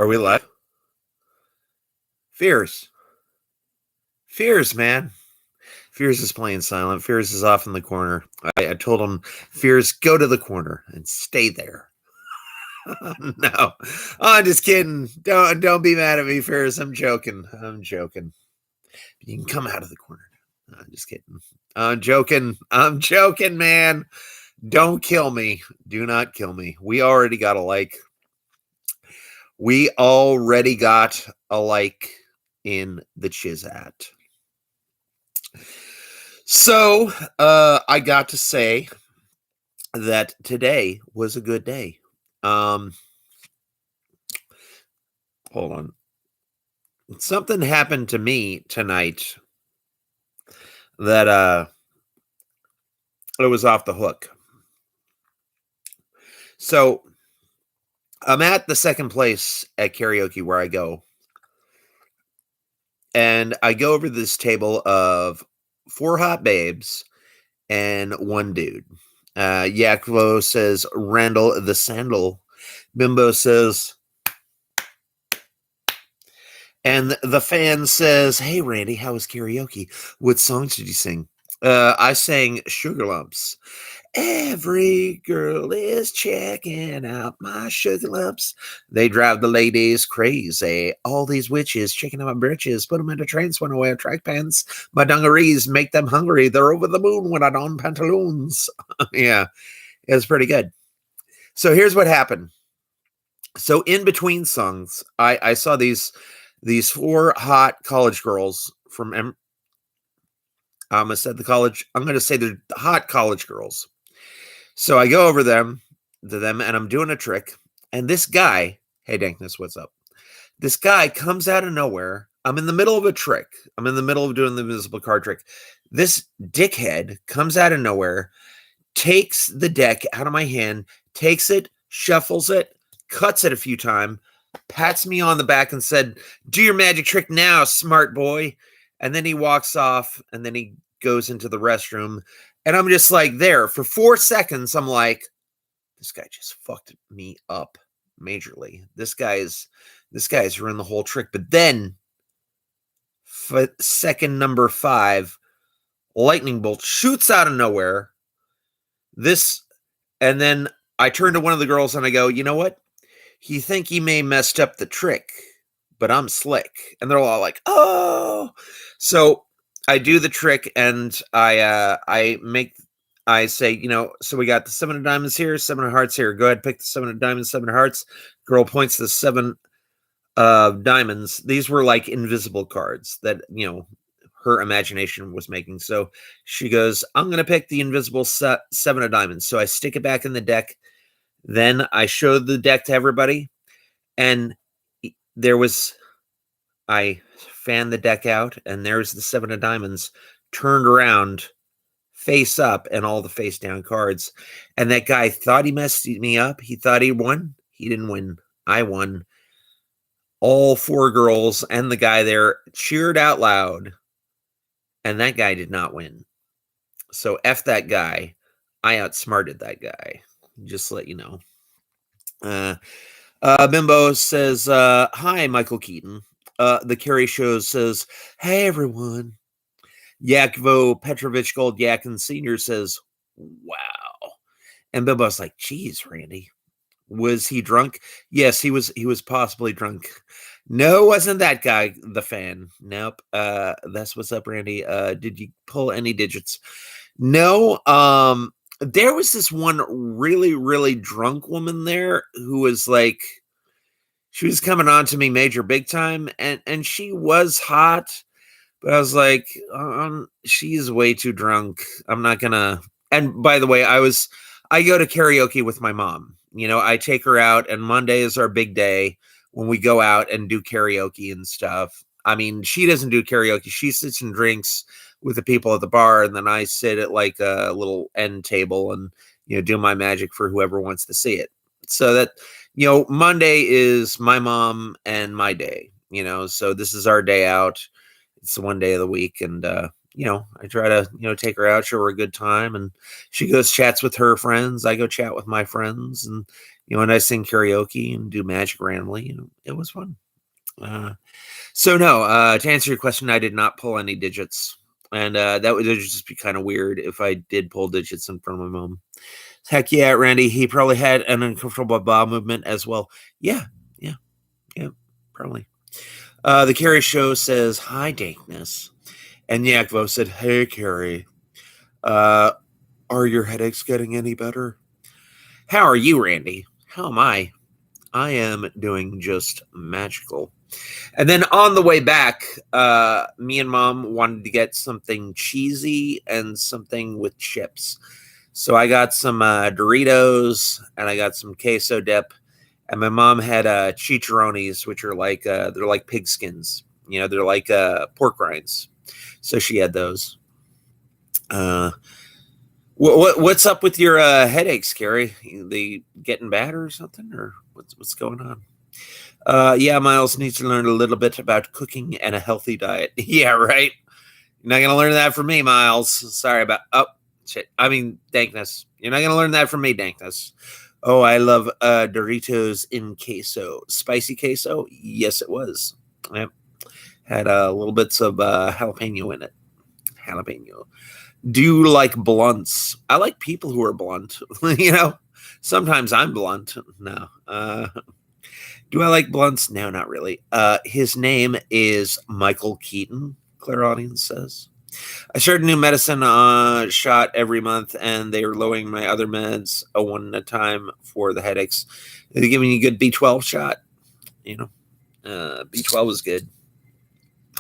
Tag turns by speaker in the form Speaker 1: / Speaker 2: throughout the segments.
Speaker 1: Are we live? Fears. Fears, man. Fears is playing silent. Fears is off in the corner. I told him, Fears, go to the corner and stay there. No. Oh, I'm just kidding. Don't be mad at me, Fears. I'm joking. You can come out of the corner. I'm just kidding. I'm joking, man. Don't kill me. Do not kill me. We already got a like. In the Chizat. So I got to say that today was a good day. Hold on. Something happened to me tonight that it was off the hook. So I'm at the second place at karaoke where I go. And I go over to this table of 4 hot babes and 1 dude. Yakvo says, Randall the Sandal. Bimbo says, and the fan says, hey, Randy, how was karaoke? What songs did you sing? I sang Sugar Lumps. Every girl is checking out my sugar lumps. They drive the ladies crazy. All these witches checking out my britches. Put them in a trance when I wear track pants. My dungarees make them hungry. They're over the moon when I don pantaloons. Yeah, it was pretty good. So here's what happened. So in between songs, I saw these 4 hot college girls from I'm going to say they're hot college girls. So I go over to them, and I'm doing a trick. And this guy, hey, Dankness, what's up? This guy comes out of nowhere. I'm in the middle of a trick. I'm in the middle of doing the invisible card trick. This dickhead comes out of nowhere, takes the deck out of my hand, takes it, shuffles it, cuts it a few times, pats me on the back and said, do your magic trick now, smart boy. And then he walks off, and then he goes into the restroom. And I'm just like there for 4 seconds. I'm like, this guy just fucked me up majorly. This guy's ruined the whole trick. But then second number 5, lightning bolt shoots out of nowhere. And then I turn to one of the girls and I go, you know what? He think he may messed up the trick, but I'm slick. And they're all like, oh. So I do the trick, and I say, so we got the 7 of diamonds here, 7 of hearts here. Go ahead, pick the 7 of diamonds, 7 of hearts. Girl points to the 7 of diamonds. These were like invisible cards that, her imagination was making. So she goes, I'm going to pick the invisible 7 of diamonds. So I stick it back in the deck. Then I showed the deck to everybody, and I fanned the deck out, and there's the 7 of diamonds turned around, face up, and all the face down cards. And that guy thought he messed me up. He thought he won. He didn't win. I won. All 4 girls and the guy there cheered out loud, and that guy did not win. So F that guy. I outsmarted that guy. Just to let you know. Bimbo says, hi, Michael Keaton. The Carrie Show says, hey, everyone. Yakvo Petrovich Goldyakin Sr. says, wow. And Bimbo's like, geez, Randy, was he drunk? Yes, he was possibly drunk. No, wasn't that guy the fan. Nope. That's what's up, Randy. Did you pull any digits? No. There was this one really, really drunk woman there who was like, she was coming on to me major big time, and she was hot, but I was like, she's way too drunk. I'm not gonna. And by the way, I go to karaoke with my mom. I take her out, and Monday is our big day when we go out and do karaoke and stuff. I mean, she doesn't do karaoke. She sits and drinks with the people at the bar, and then I sit at like a little end table and, do my magic for whoever wants to see it. So that, Monday is my mom and my day, so this is our day out. It's the one day of the week. And, I try to, take her out, show her a good time, and she goes chats with her friends. I go chat with my friends, and, And I sing karaoke and do magic randomly. It was fun. So no, to answer your question, I did not pull any digits. And that would just be kind of weird if I did pull digits in front of my mom. Heck yeah, Randy. He probably had an uncomfortable bowel movement as well. Yeah, probably. The Carrie Show says, hi, Dankness. And Yakvo said, hey, Carrie. Are your headaches getting any better? How are you, Randy? How am I? I am doing just magical. And then on the way back, me and Mom wanted to get something cheesy and something with chips. So I got some Doritos and I got some queso dip. And my mom had chicharrones, which are like they're like pig skins. They're like pork rinds. So she had those. What's up with your headaches, Carrie? They getting bad or something, or what's going on? Yeah, Miles needs to learn a little bit about cooking and a healthy diet. Yeah, right. You're not gonna learn that from me, Miles. Sorry about. Oh shit. I mean, Dankness. You're not gonna learn that from me, Dankness. Oh, I love Doritos in queso. Spicy queso? Yes, it was. Yep. Had little bits of jalapeno in it. Jalapeno. Do you like blunts? I like people who are blunt. Sometimes I'm blunt. No. Do I like blunts? No, not really. His name is Michael Keaton, Clairaudience says. I started a new medicine shot every month, and they were lowering my other meds one at a time for the headaches. They're giving you a good B12 shot. B12 is good.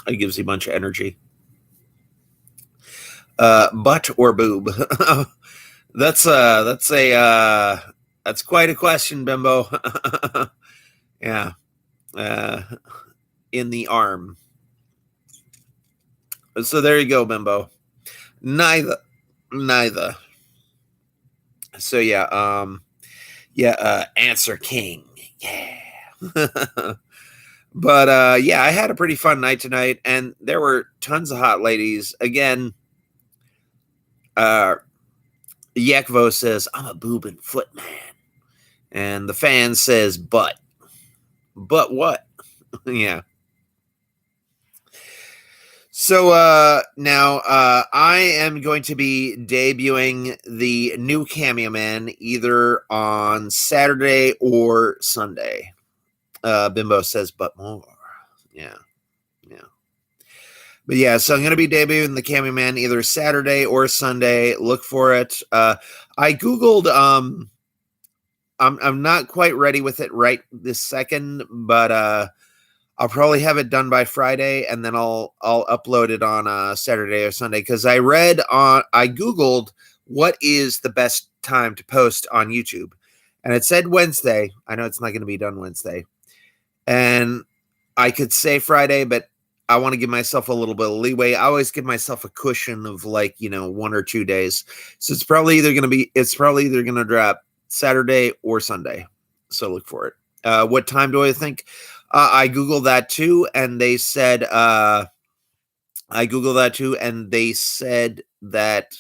Speaker 1: It gives you a bunch of energy. Butt or boob? That's quite a question, Bimbo. Yeah. In the arm. So there you go, Bimbo. Neither. So yeah, Answer King. Yeah. But yeah, I had a pretty fun night tonight, and there were tons of hot ladies. Again, Yakvo says, I'm a boob and foot man. And the fan says, but what? Yeah. So now I am going to be debuting the new Cameo Man either on Saturday or Sunday. Bimbo says, but more. Yeah. But yeah, so I'm going to be debuting the Cameo Man either Saturday or Sunday. Look for it. I Googled, I'm not quite ready with it right this second, but I'll probably have it done by Friday, and then I'll upload it on Saturday or Sunday, because I Googled what is the best time to post on YouTube, and it said Wednesday. I know it's not going to be done Wednesday, and I could say Friday, but I want to give myself a little bit of leeway. I always give myself a cushion of 1 or 2 days, so it's probably either going to drop Saturday or Sunday. So look for it. What time do I think? I Googled that too, and they said that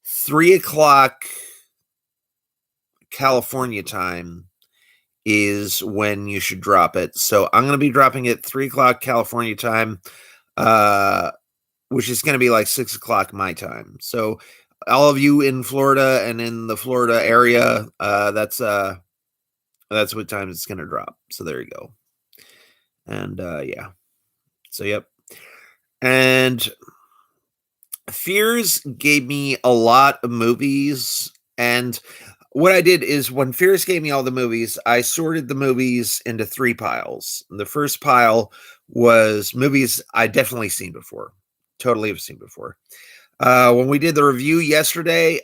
Speaker 1: 3:00 California time is when you should drop it. So I'm going to be dropping it 3:00 California time, which is going to be like 6:00 my time. So all of you in Florida and in the Florida area, that's what time it's going to drop. So there you go. And yeah. So yep. And Fears gave me a lot of movies, and what I did is when Fears gave me all the movies, I sorted the movies into 3 piles. The first pile was movies I definitely seen before. Totally have seen before. When we did the review yesterday,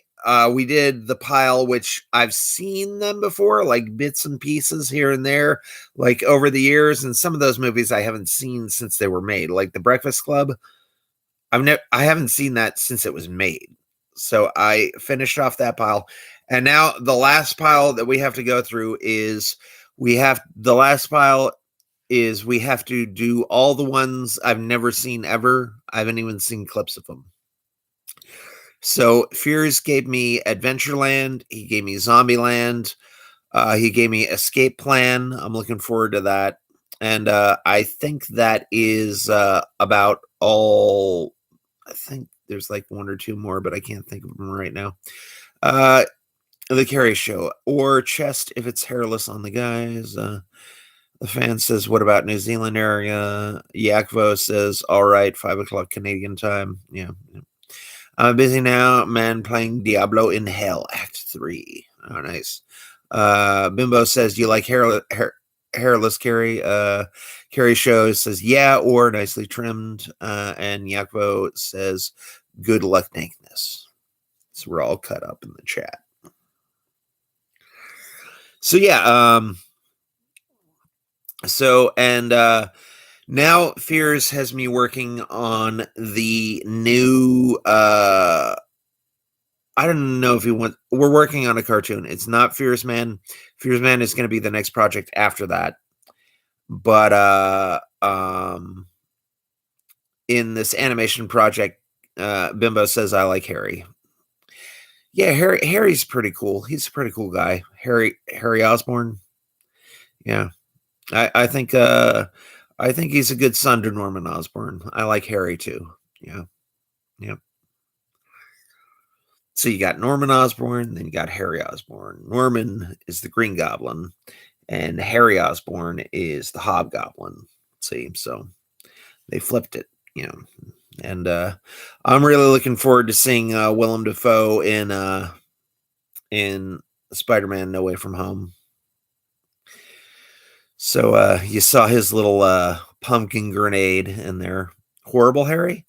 Speaker 1: we did the pile which I've seen them before, like bits and pieces here and there, like over the years. And some of those movies I haven't seen since they were made, like The Breakfast Club. I haven't seen that since it was made. So I finished off that pile. And now the last pile that we have to go through is we have to do all the ones I've never seen ever. I haven't even seen clips of them. So Fears gave me Adventureland. He gave me Zombieland. He gave me Escape Plan. I'm looking forward to that. And I think that is about all. I think there's like one or two more, but I can't think of them right now. The Carrie Show or Chest if it's hairless on the guys. The fan says, "What about New Zealand area?" Yakvo says, "All right, 5 o'clock Canadian time." Yeah. I'm busy now, man, playing Diablo in Hell, Act 3. Oh, nice. Bimbo says, "Do you like hairless Carrie?" Carrie Show says, "Yeah," or nicely trimmed. And Yakvo says, "Good luck, nakedness." So we're all cut up in the chat. So yeah, now Fears has me working on the new I don't know if we're working on a cartoon. It's not Fears Man. Fears Man is going to be the next project after that. But in this animation project, Bimbo says I like Harry. Yeah, Harry's pretty cool. He's a pretty cool guy. Harry Osborn. Yeah. I think he's a good son to Norman Osborn. I like Harry too. Yeah. Yeah. So you got Norman Osborn, then you got Harry Osborn. Norman is the Green Goblin, and Harry Osborn is the Hobgoblin. See, so they flipped it, you know. And I'm really looking forward to seeing Willem Dafoe in Spider-Man: No Way From Home. So you saw his little pumpkin grenade in there. Horrible Harry.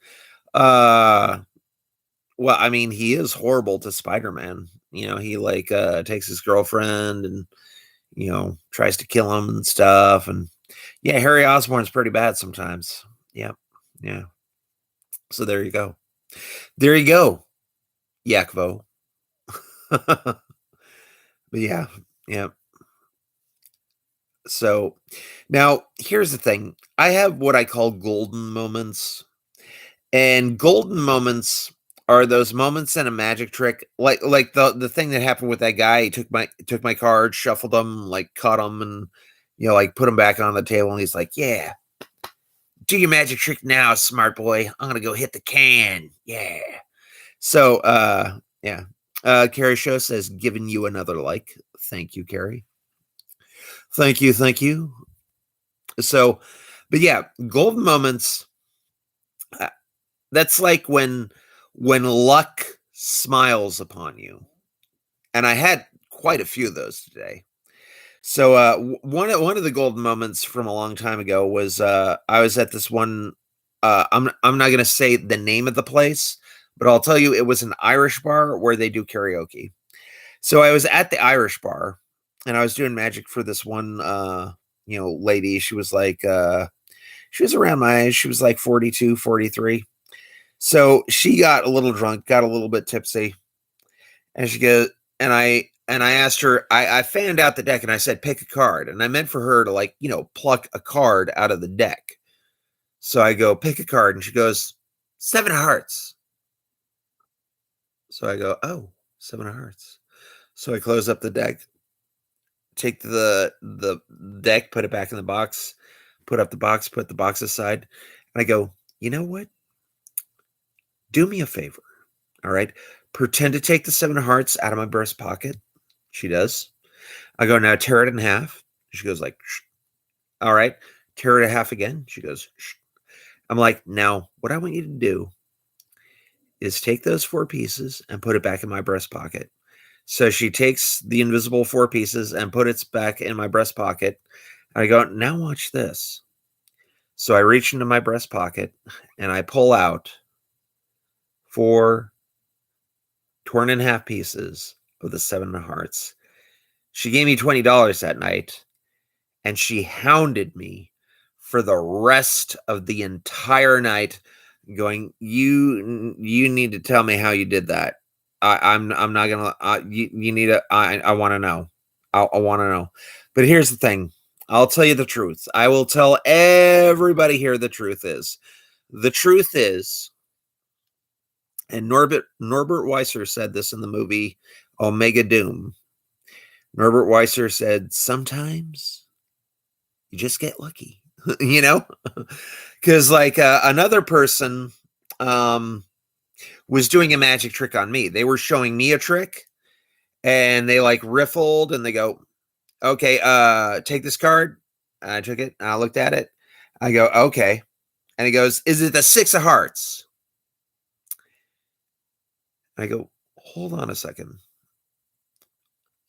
Speaker 1: Well, I mean, he is horrible to Spider-Man. You know, he like takes his girlfriend and tries to kill him and stuff. And yeah, Harry Osborn's pretty bad sometimes. Yeah. Yeah. So there you go. There you go. Yakvo. But yeah. Yeah. So now here's the thing. I have what I call golden moments. And golden moments are those moments in a magic trick, like the thing that happened with that guy. He took my card, shuffled them, like cut them, and like put them back on the table. And he's like, "Yeah, do your magic trick now, smart boy. I'm gonna go hit the can." Yeah. So, yeah. Carrie Show says, "Giving you another like." Thank you, Carrie. Thank you, thank you. So, but yeah, golden moments. That's like when luck smiles upon you. And I had quite a few of those today. So one of the golden moments from a long time ago was I was at this one. I'm not going to say the name of the place, but I'll tell you it was an Irish bar where they do karaoke. So I was at the Irish bar, and I was doing magic for this one lady. She was like she was around my age. She was like 42, 43. So she got a little drunk, got a little bit tipsy, and she goes, and I asked her, I fanned out the deck and I said, pick a card. And I meant for her to like, pluck a card out of the deck. So I go, pick a card. And she goes, 7 of hearts. So I go, oh, 7 of hearts. So I close up the deck, take the deck, put it back in the box, put up the box, put the box aside. And I go, you know what? Do me a favor. All right. Pretend to take the 7 of hearts out of my breast pocket. She does. I go, now tear it in half. She goes like, shh. All right. Tear it in half again. She goes, shh. I'm like, now what I want you to do is take those 4 pieces and put it back in my breast pocket. So she takes the invisible 4 pieces and put it back in my breast pocket. I go, now watch this. So I reach into my breast pocket and I pull out 4 torn in half pieces of the 7 of hearts. She gave me $20 that night, and she hounded me for the rest of the entire night, going, "You need to tell me how you did that. I'm not gonna. You need to. I want to know. I want to know." But here's the thing. I'll tell you the truth. I will tell everybody here the truth is. The truth is, and Norbert Weiser said this in the movie Omega Doom. Norbert Weiser said, sometimes you just get lucky, you know? Because like another person was doing a magic trick on me. They were showing me a trick and they like riffled and they go, okay, take this card. I took it. I looked at it. I go, okay. And he goes, is it the 6 of hearts? I go, hold on a second.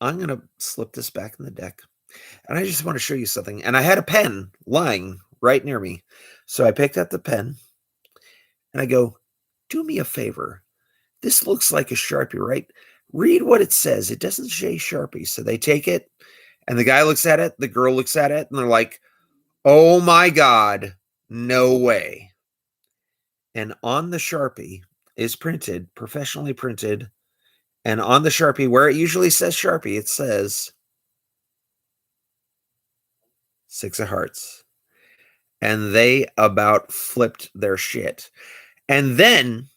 Speaker 1: I'm going to slip this back in the deck. And I just want to show you something. And I had a pen lying right near me. So I picked up the pen and I go, do me a favor. This looks like a Sharpie, right? Read what it says. It doesn't say Sharpie. So they take it and the guy looks at it. The girl looks at it and they're like, oh my God, no way. And on the Sharpie is printed, professionally printed. And on the Sharpie, where it usually says Sharpie, it says 6 of hearts. And they about flipped their shit. And then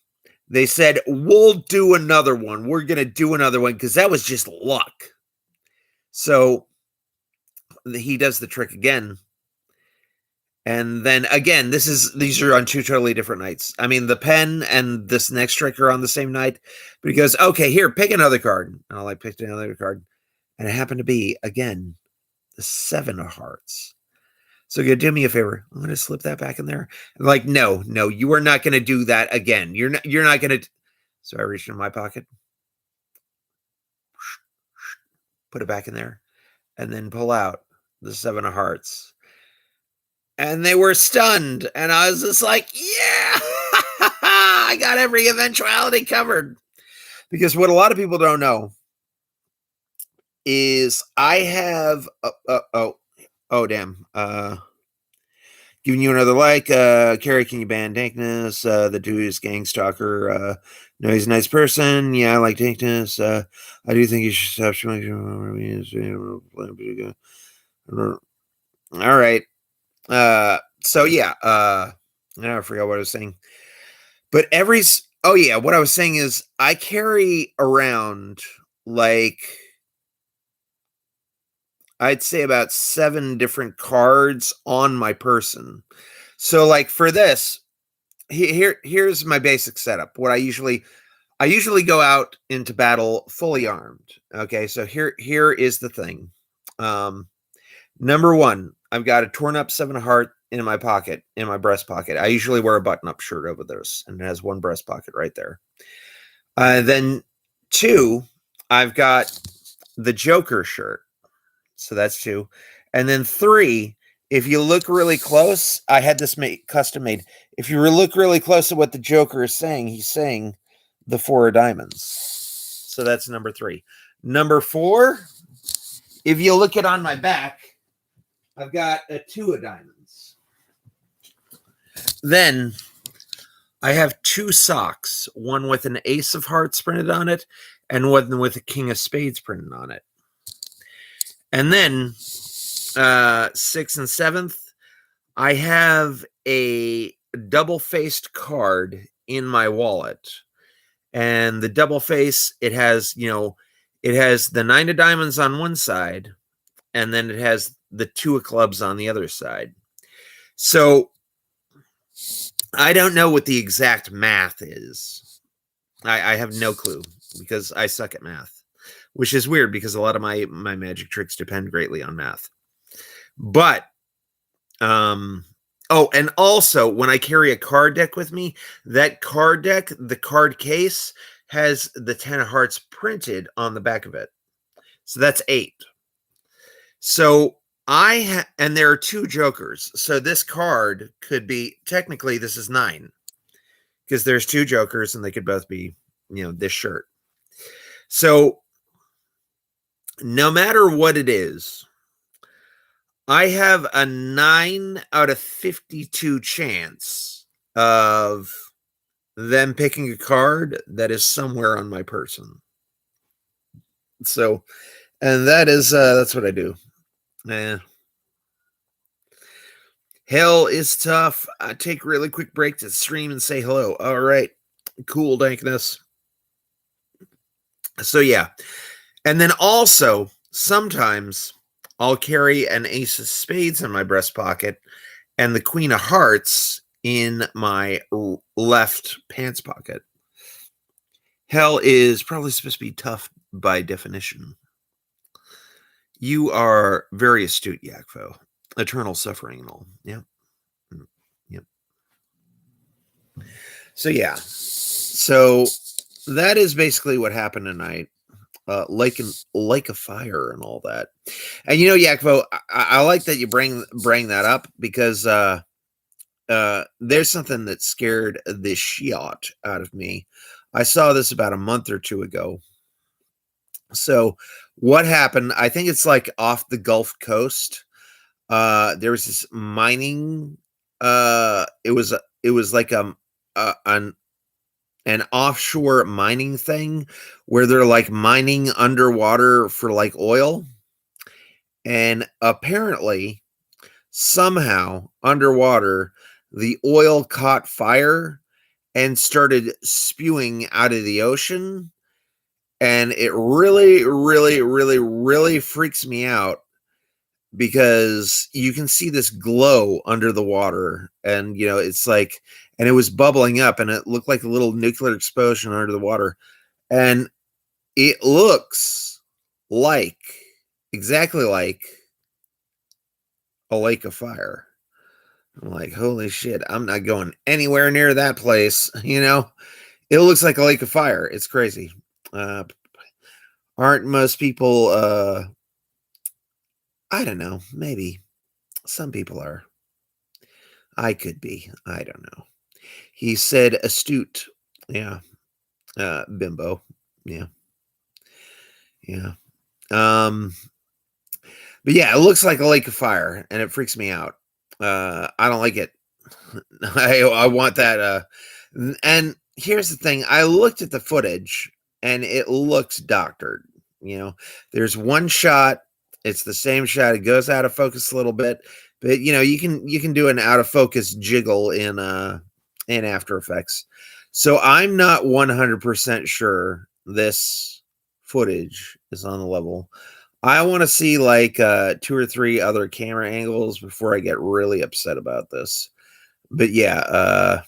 Speaker 1: they said, we'll do another one. We're going to do another one because that was just luck. So he does the trick again. And then again, these are on 2 totally different nights. I mean, the pen and this next trick are on the same night. But he goes, okay, here, pick another card. And I like picked another card. And it happened to be, again, the 7 of hearts. So you do me a favor. I'm going to slip that back in there. I'm like, no, you are not going to do that again. You're not going to. So I reached in my pocket, put it back in there, and then pull out the 7 of hearts. And they were stunned. And I was just like, yeah, I got every eventuality covered. Because what a lot of people don't know is I have, damn. Giving you another like, Carrie, can you ban dankness? The dude is gang stalker. No, he's a nice person. Yeah, I like dankness. I do think you should stop showing. All right. So yeah, now I forgot what I was saying. But what I was saying is I carry around like I'd say about 7 different cards on my person. So like for this, here's my basic setup. What I usually go out into battle fully armed. Okay, so here is the thing. Number 1, I've got a torn up 7 of heart in my pocket, in my breast pocket. I usually wear a button-up shirt over this, and it has 1 breast pocket right there. Then 2, I've got the Joker shirt. So that's 2. And then 3, if you look really close, I had this custom made. If you look really close at what the Joker is saying, he's saying the 4 of diamonds. So that's number 3. Number 4, if you look it on my back, I've got a 2 of diamonds. Then I have 2 socks, one with an ace of hearts printed on it and one with a king of spades printed on it. And then 6th and 7th, I have a double-faced card in my wallet. And the double face, it has the 9 of diamonds on one side, and then it has the 2 of clubs on the other side. So I don't know what the exact math is. I have no clue because I suck at math, which is weird because a lot of my magic tricks depend greatly on math. But, and also when I carry a card deck with me, that card deck, the card case has the 10 of hearts printed on the back of it. So that's 8. So and there are 2 jokers. So this card could be, technically this is 9 because there's 2 jokers and they could both be, this shirt. So no matter what it is, I have a 9 out of 52 chance of them picking a card that is somewhere on my person. So, and that's what I do. Hell is tough. I take a really quick break to stream and say hello. All right. Cool, dankness. So yeah. And then also Sometimes I'll carry an ace of spades in my breast pocket and the queen of hearts in my left pants pocket. Hell is probably supposed to be tough by definition. You are very astute, Yakfo. Eternal suffering and all. Yeah. Yep. So yeah. So that is basically what happened tonight. Like a fire and all that. And Yakvo, I like that you bring that up because there's something that scared the shit out of me. I saw this about a month or two ago. So what happened? I think it's like off the Gulf Coast. There was this mining. It was like an offshore mining thing where they're like mining underwater for like oil. And apparently, somehow underwater, the oil caught fire and started spewing out of the ocean. And it really, really, really, really freaks me out because you can see this glow under the water. And, it's like, and it was bubbling up and it looked like a little nuclear explosion under the water. And it looks exactly like a lake of fire. I'm like, holy shit, I'm not going anywhere near that place. It looks like a lake of fire. It's crazy. Aren't most people, I don't know, maybe some people are. I could be. I don't know. He said astute. Yeah. Bimbo. Yeah. Yeah. But yeah, it looks like a lake of fire and it freaks me out. I don't like it. I want that. And here's the thing. I looked at the footage and it looks doctored. There's one shot. It's the same shot. It goes out of focus a little bit, but you can do an out of focus jiggle in After Effects. So I'm not 100% sure this footage is on the level. I want to see like 2 or 3 other camera angles before I get really upset about this. But yeah,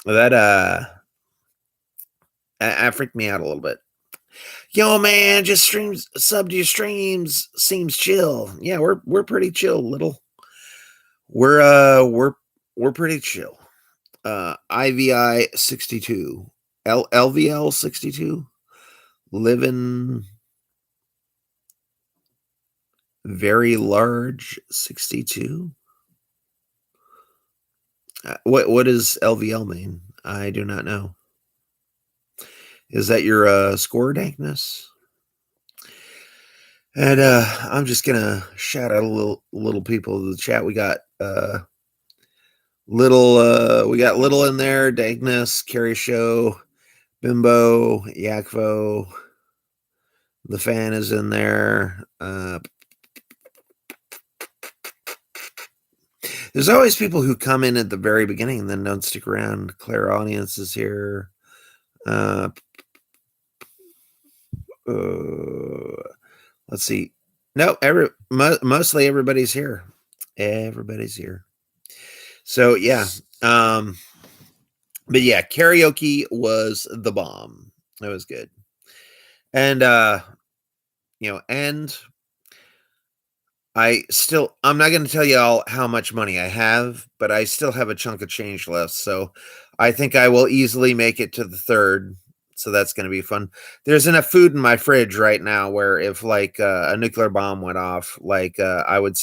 Speaker 1: that freaked me out a little bit. Yo, man, just sub to your streams seems chill. Yeah, we're pretty chill, little. We're pretty chill. IVI 62, LVL 62, living very large 62. What does LVL mean? I do not know. Is that your score dankness? And I'm just gonna shout out a little people in the chat. We got little in there, dankness, Carrie Show, Bimbo, Yakvo. The fan is in there. There's always people who come in at the very beginning and then don't stick around. Claire Audience is here. Let's see. No, mostly everybody's here. Everybody's here. So yeah. But yeah, karaoke was the bomb. It was good. And and I'm not going to tell you all how much money I have, but I still have a chunk of change left. So I think I will easily make it to the third. So that's going to be fun. There's enough food in my fridge right now where if like a nuclear bomb went off, like I would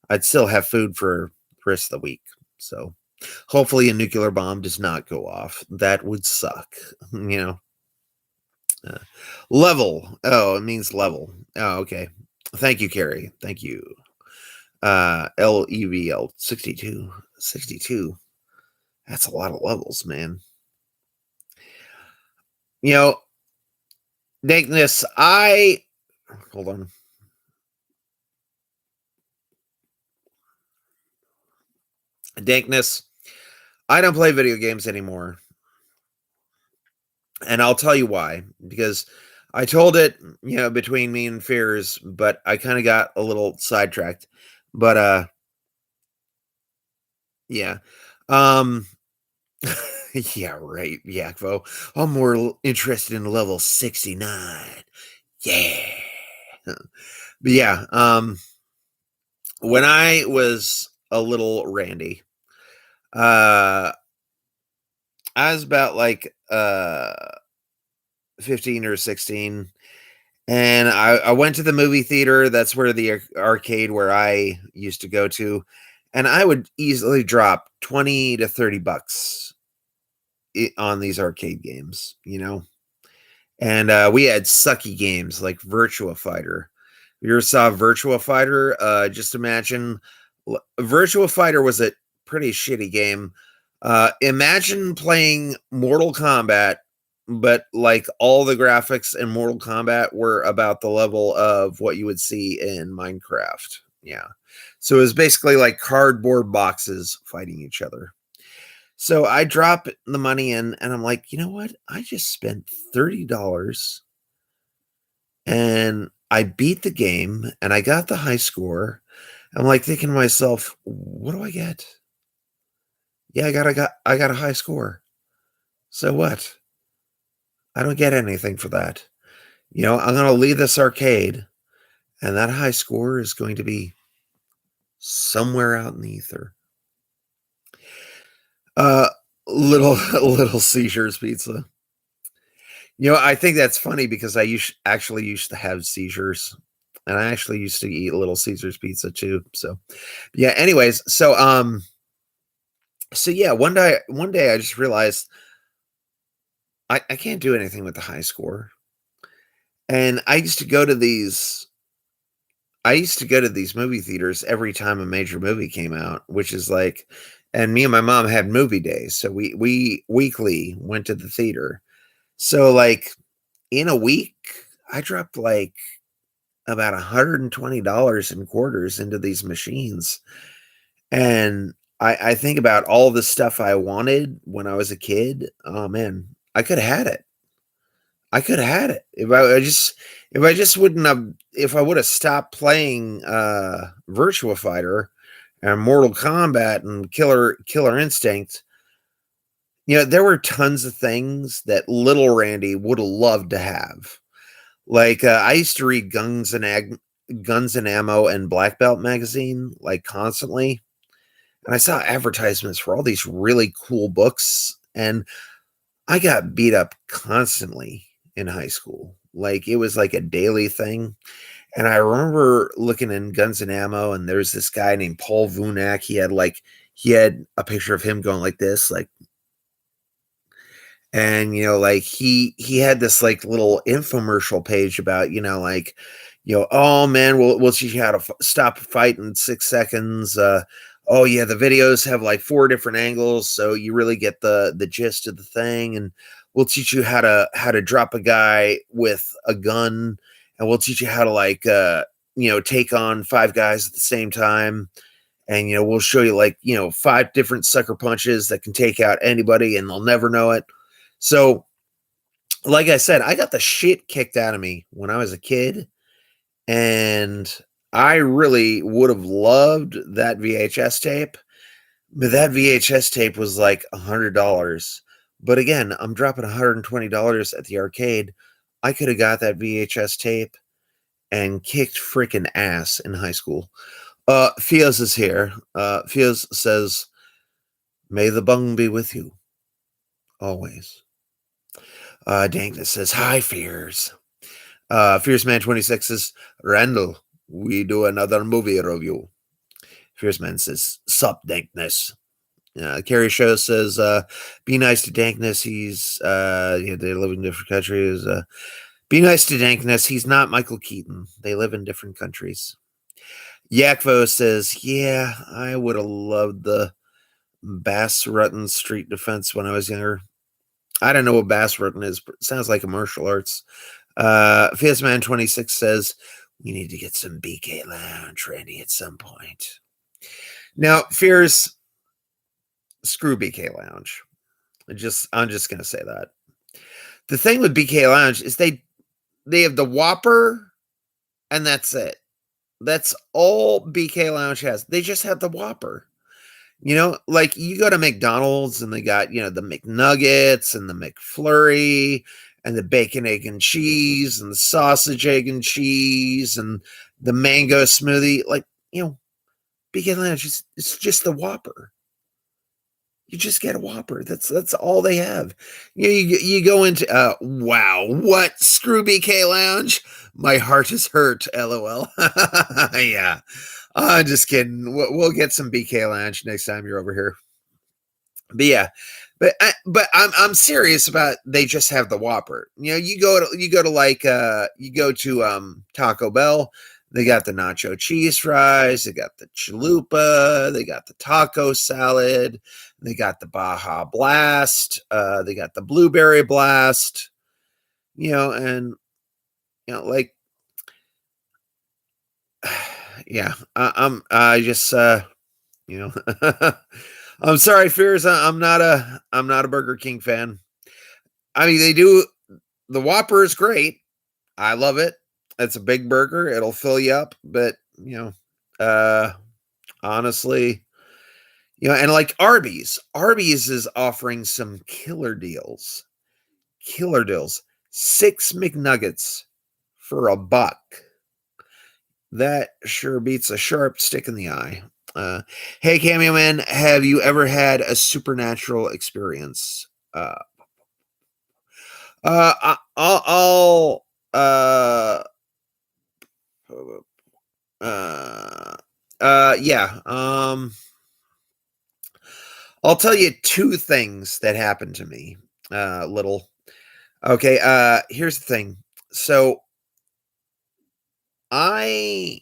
Speaker 1: I'd still have food for the rest of the week. So hopefully a nuclear bomb does not go off. That would suck, level. Oh, it means level. Oh, okay. Thank you, Carrie. Thank you. LEVL 62. 62. That's a lot of levels, man. Dankness, hold on. Dankness, I don't play video games anymore. And I'll tell you why. Because I told it, between me and Fears, but I kind of got a little sidetracked. But yeah. Um yeah, right, Yakvo. I'm more interested in level 69. Yeah. But yeah, when I was a little Randy, uh I was about like 15 or 16, and I went to the movie theater. That's where the arcade where I used to go to, and I would easily drop 20 to 30 bucks on these arcade games. And we had sucky games like Virtua Fighter. You ever saw Virtua Fighter? Just imagine Virtua Fighter was a pretty shitty game. Imagine playing Mortal Kombat, but like all the graphics in Mortal Kombat were about the level of what you would see in Minecraft. Yeah. So it was basically like cardboard boxes fighting each other. So I drop the money in and I'm like, you know what? I just spent $30 and I beat the game and I got the high score. I'm like thinking to myself, what do I get? Yeah, I got a high score. So what? I don't get anything for that. I'm going to leave this arcade and that high score is going to be somewhere out in the ether. Uh little little seizures pizza. I think that's funny because I actually used to have seizures, and I actually used to eat Little Caesars pizza too. So, yeah. Anyways, so yeah, one day I just realized I can't do anything with the high score, and I used to go to these. I used to go to these movie theaters every time a major movie came out, which is like, and me and my mom had movie days, so we weekly went to the theater. So like in a week, I dropped like about $120 in quarters into these machines. And I think about all the stuff I wanted when I was a kid. Oh man, I could have had it. I could have had it if I just wouldn't have if I would have stopped playing Virtua Fighter and Mortal Kombat and Killer Instinct. There were tons of things that little Randy would have loved to have. Like, I used to read Guns and Ammo and Black Belt magazine, like, constantly, and I saw advertisements for all these really cool books, and I got beat up constantly in high school. Like, it was like a daily thing, and I remember looking in Guns and Ammo, and there's this guy named Paul Vunak. He had a picture of him going like this, like, and like he had this like little infomercial page about like oh man, we'll teach you how to stop a fight in 6 seconds. Oh yeah, the videos have like 4 different angles, so you really get the gist of the thing, and we'll teach you how to drop a guy with a gun, and we'll teach you how to like take on 5 guys at the same time, and we'll show you like 5 different sucker punches that can take out anybody and they'll never know it. So, like I said, I got the shit kicked out of me when I was a kid, and I really would have loved that VHS tape, but that VHS tape was like $100. But again, I'm dropping $120 at the arcade. I could have got that VHS tape and kicked freaking ass in high school. Fios is here. Fios says, "May the bung be with you always." Dankness says, "Hi, Fears." Fierce Man 26 says, "Randall, we do another movie review." Fierce Man says, "Sup, Dankness." Carrie Show says, "Be nice to Dankness. They live in different countries. Be nice to Dankness. He's not Michael Keaton. They live in different countries." Yakvo says, "Yeah, I would have loved the Bass Rutten Street Defense when I was younger." I don't know what Bass Rutten is, but it sounds like a martial arts. Fizzman 26 says, "We need to get some BK Lounge, Randy, at some point." Now, Fears, screw BK Lounge. I'm just gonna say that. The thing with BK Lounge is they have the Whopper, and that's it. That's all BK Lounge has. They just have the Whopper. You know, like you go to McDonald's and they got, the McNuggets and the McFlurry and the bacon, egg, and cheese and the sausage, egg, and cheese and the mango smoothie. Like, BK Lounge, it's just the Whopper. You just get a Whopper. That's all they have. You go into wow, what? Screw BK Lounge? My heart is hurt. LOL. Yeah, I'm just kidding. We'll get some BK Lounge next time you're over here. But yeah, but I'm serious about they just have the Whopper. You go to Taco Bell. They got the nacho cheese fries. They got the chalupa. They got the taco salad. They got the Baja Blast. They got the Blueberry Blast. And like, yeah. I just I'm sorry, Fears. I'm not a Burger King fan. I mean, the Whopper is great. I love it. It's a big burger. It'll fill you up, but honestly, and like Arby's is offering some killer deals. 6 McNuggets for $1. That sure beats a sharp stick in the eye. Hey, Cameo Man, have you ever had a supernatural experience? I'll yeah. I'll tell you 2 things that happened to me. Okay, here's the thing. So I've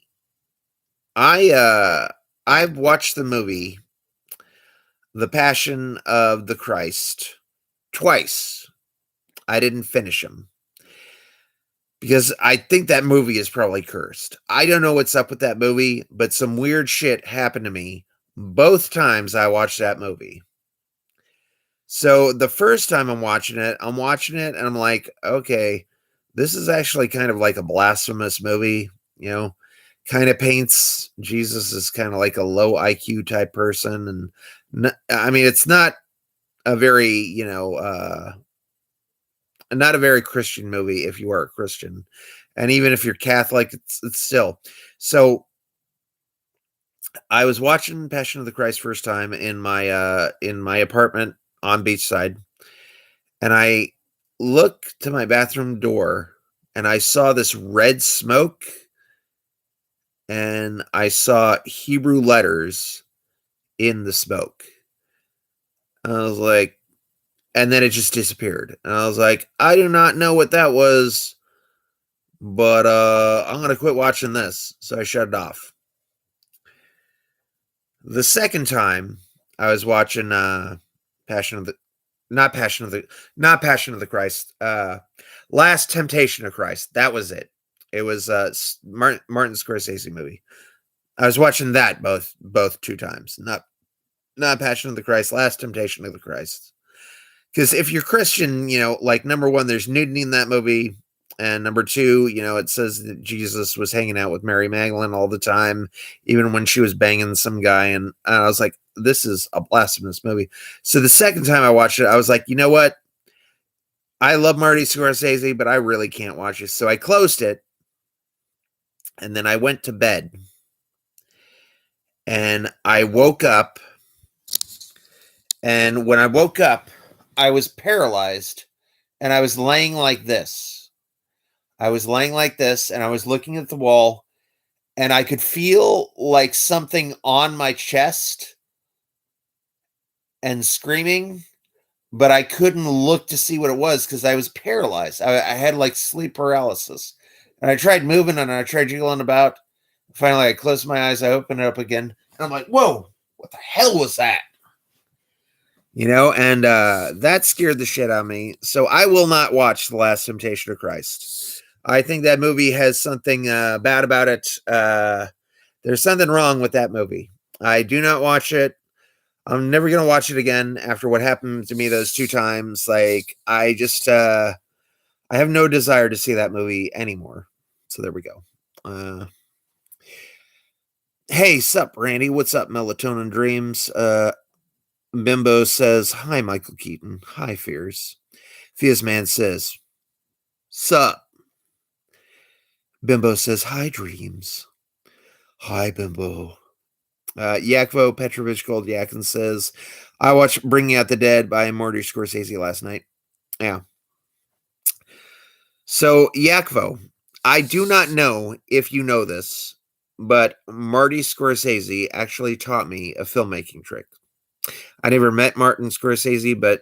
Speaker 1: watched the movie The Passion of the Christ twice. I didn't finish them because I think that movie is probably cursed. I don't know what's up with that movie, but some weird shit happened to me both times I watched that movie. So the first time I'm watching it and I'm like, okay, this is actually kind of like a blasphemous movie, kind of paints Jesus as kind of like a low IQ type person. And I mean, it's not a very, not a very Christian movie if you are a Christian. And even if you're Catholic, it's still. So I was watching Passion of the Christ first time in my apartment on Beachside, and I looked to my bathroom door and I saw this red smoke and I saw Hebrew letters in the smoke. I was like, and then it just disappeared. And I was like, I do not know what that was, but I'm going to quit watching this. So I shut it off. The second time I was watching Passion of the Christ, Last Temptation of Christ. That was it. It was Martin Scorsese movie. I was watching that both 2 times. Not Passion of the Christ, Last Temptation of the Christ. Because if you're Christian, like number 1, there's nudity in that movie. And number 2, it says that Jesus was hanging out with Mary Magdalene all the time, even when she was banging some guy. And I was like, this is a blasphemous movie. So the second time I watched it, I was like, you know what? I love Marty Scorsese, but I really can't watch it. So I closed it. And then I went to bed. And I woke up. And when I woke up, I was paralyzed. And I was laying like this. And I was looking at the wall. And I could feel like something on my chest and screaming. But I couldn't look to see what it was because I was paralyzed. I had like sleep paralysis. And I tried moving and I tried jiggling about. Finally, I closed my eyes. I opened it up again. And I'm like, whoa, what the hell was that? And that scared the shit out of me. So I will not watch The Last Temptation of Christ. I think that movie has something bad about it. There's something wrong with that movie. I do not watch it. I'm never going to watch it again after what happened to me those 2 times. Like, I just, I have no desire to see that movie anymore. So there we go. Hey, sup, Randy? What's up, Melatonin Dreams? Bimbo says, hi, Michael Keaton. Hi, Fears. Fierce Man says, sup. Bimbo says, hi, Dreams. Hi, Bimbo. Yakvo Petrovich Goldyakin says, I watched Bringing Out the Dead by Marty Scorsese last night. Yeah. So, Yakvo, I do not know if you know this, but Marty Scorsese actually taught me a filmmaking trick. I never met Martin Scorsese, but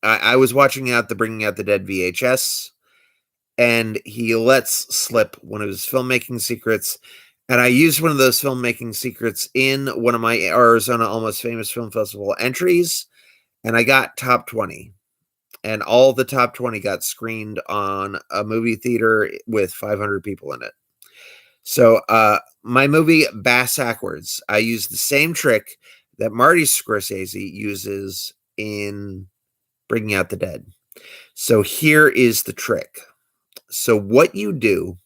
Speaker 1: I was watching out the Bringing Out the Dead VHS, and he lets slip one of his filmmaking secrets. And I used one of those filmmaking secrets in one of my Arizona Almost Famous Film Festival entries, and I got top 20. And all the top 20 got screened on a movie theater with 500 people in it. So my movie Bass Backwards, I used the same trick that Marty Scorsese uses in Bringing Out the Dead. So here is the trick. So what you do,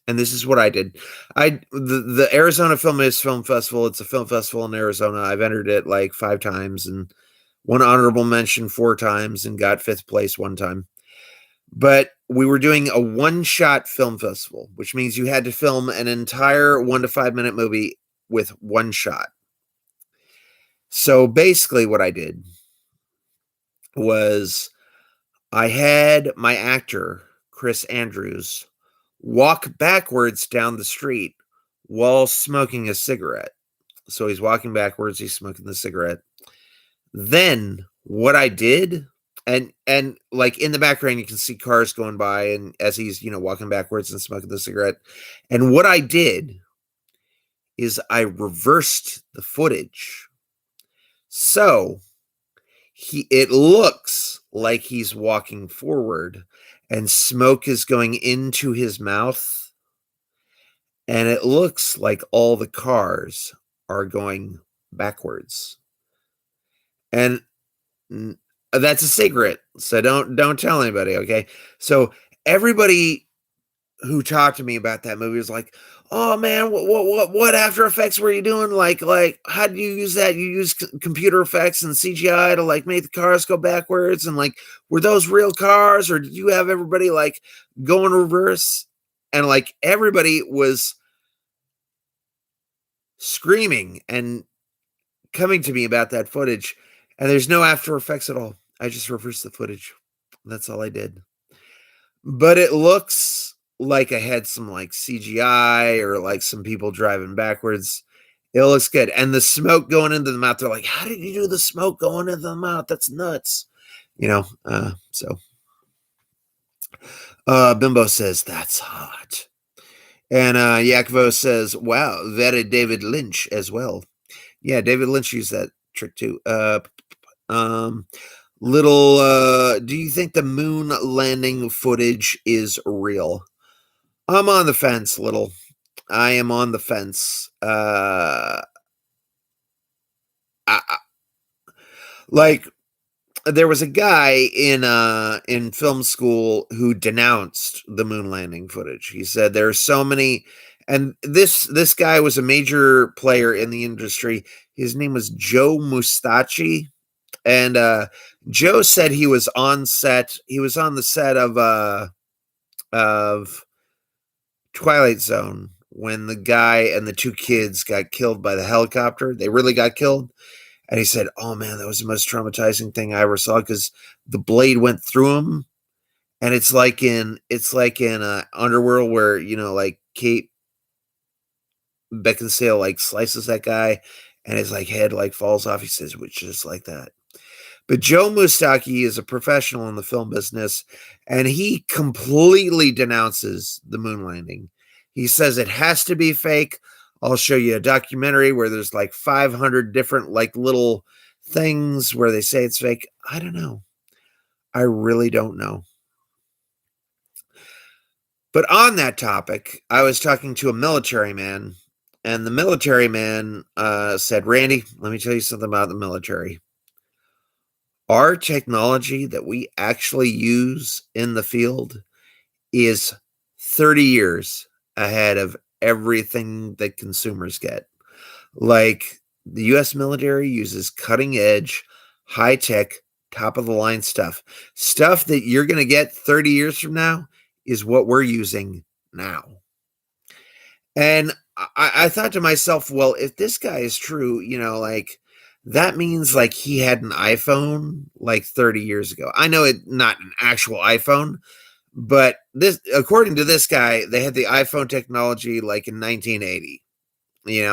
Speaker 1: and this is what I did. The Arizona Film Festival, it's a film festival in Arizona. I've entered it like 5 times and won honorable mention 4 times and got 5th place 1 time. But we were doing a one-shot film festival, which means you had to film an entire 1 to 5 minute movie with one shot. So basically what I did was I had my actor, Chris Andrews, walk backwards down the street while smoking a cigarette. So he's walking backwards, he's smoking the cigarette. Then what I did, and like in the background you can see cars going by, and as he's walking backwards and smoking the cigarette. And what I did is I reversed the footage. So it looks like he's walking forward and smoke is going into his mouth, and it looks like all the cars are going backwards. And that's a secret, so don't tell anybody, okay? So everybody who talked to me about that movie was like, "Oh man, what After Effects were you doing? Like how did you use that? You use computer effects and CGI to like make the cars go backwards, and like were those real cars, or did you have everybody like go in reverse?" And like everybody was screaming and coming to me about that footage, and there's no After Effects at all. I just reversed the footage. That's all I did. But it looks like I had some like CGI or like some people driving backwards. It looks good. And the smoke going into the mouth, they're like, how did you do the smoke going into the mouth? That's nuts. So Bimbo says, that's hot. And Yakvo says, wow, very David Lynch as well. Yeah, David Lynch used that trick too. Do you think the moon landing footage is real? I'm on the fence, Little. I am on the fence. Like there was a guy in film school who denounced the moon landing footage. He said there are so many, and this guy was a major player in the industry. His name was Joe Mustachi. And Joe said he was on set. He was on the set of Twilight Zone when the guy and the 2 kids got killed by the helicopter. They really got killed. And he said, "Oh man, that was the most traumatizing thing I ever saw because the blade went through him." And it's like in Underworld where like Kate Beckinsale like slices that guy, and his like head like falls off. He says, "Which just like that." But Joe Mustaki is a professional in the film business, and he completely denounces the moon landing. He says it has to be fake. I'll show you a documentary where there's like 500 different like little things where they say it's fake. I don't know. I really don't know. But on that topic, I was talking to a military man, and the military man said, Randy, let me tell you something about the military. Our technology that we actually use in the field is 30 years ahead of everything that consumers get. Like, the US military uses cutting edge, high tech, top of the line stuff. Stuff that you're going to get 30 years from now is what we're using now. And I thought to myself, well, if this guy is true, like, that means like he had an iPhone like 30 years ago. I know it not an actual iPhone, but this, according to this guy, they had the iPhone technology like in 1980.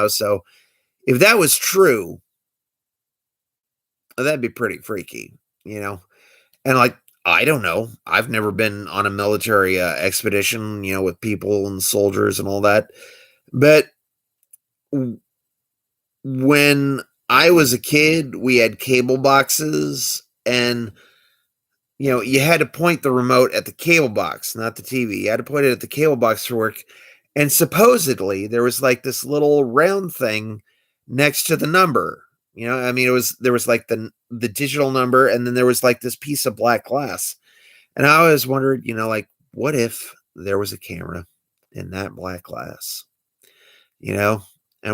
Speaker 1: So if that was true, that'd be pretty freaky, And like, I don't know. I've never been on a military expedition, with people and soldiers and all that. But when I was a kid, we had cable boxes, and you had to point the remote at the cable box, not the TV. You had to point it at the cable box for work. And supposedly there was like this little round thing next to the number. I mean, there was like the digital number, and then there was like this piece of black glass. And I always wondered, like, what if there was a camera in that black glass? And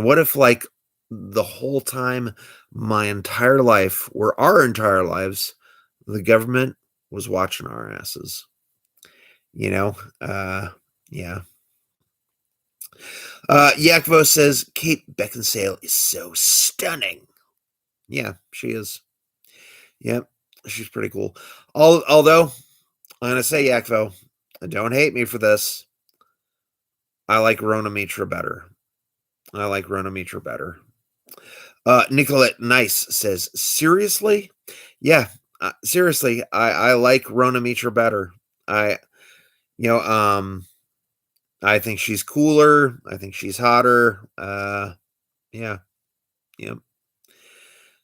Speaker 1: what if, like, the whole time, my entire life, or our entire lives, the government was watching our asses? Yeah. Yakvo says Kate Beckinsale is so stunning. Yeah, she is. Yep, she's pretty cool. Although, I'm gonna say, Yakvo, don't hate me for this. I like Rona Mitra better. Nicolette Nice says, seriously? Yeah, seriously, I like Rona Mitra better. I I think she's cooler. I think she's hotter. Yeah. Yep.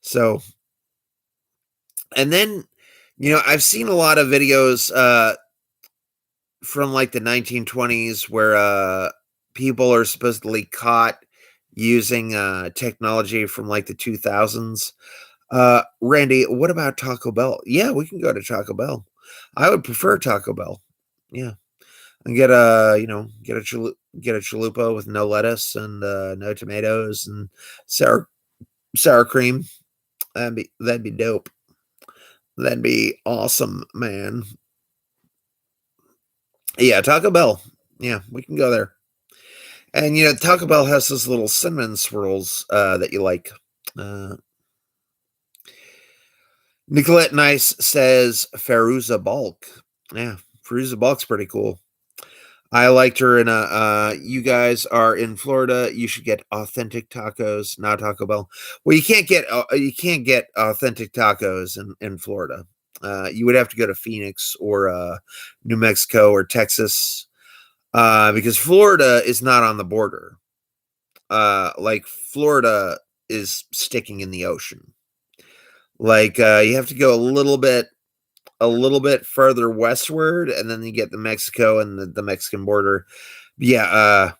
Speaker 1: So, and then, I've seen a lot of videos from like the 1920s where people are supposedly caught using technology from like the 2000s. Randy, what about Taco Bell? Yeah, we can go to Taco Bell. I would prefer Taco Bell. Yeah. And get get a chalupa with no lettuce and no tomatoes and sour cream. That'd be dope. That'd be awesome, man. Yeah, Taco Bell. Yeah, we can go there. And Taco Bell has those little cinnamon swirls that you like. Nicolette Nice says Feruza Balk. Yeah, Feruza Balk's pretty cool. I liked her in you guys are in Florida. You should get authentic tacos, not Taco Bell. Well, you can't get authentic tacos in Florida. You would have to go to Phoenix or New Mexico or Texas because Florida is not on the border. Like, Florida is sticking in the ocean. Like, you have to go a little bit further westward, and then you get the Mexico and the Mexican border. Yeah,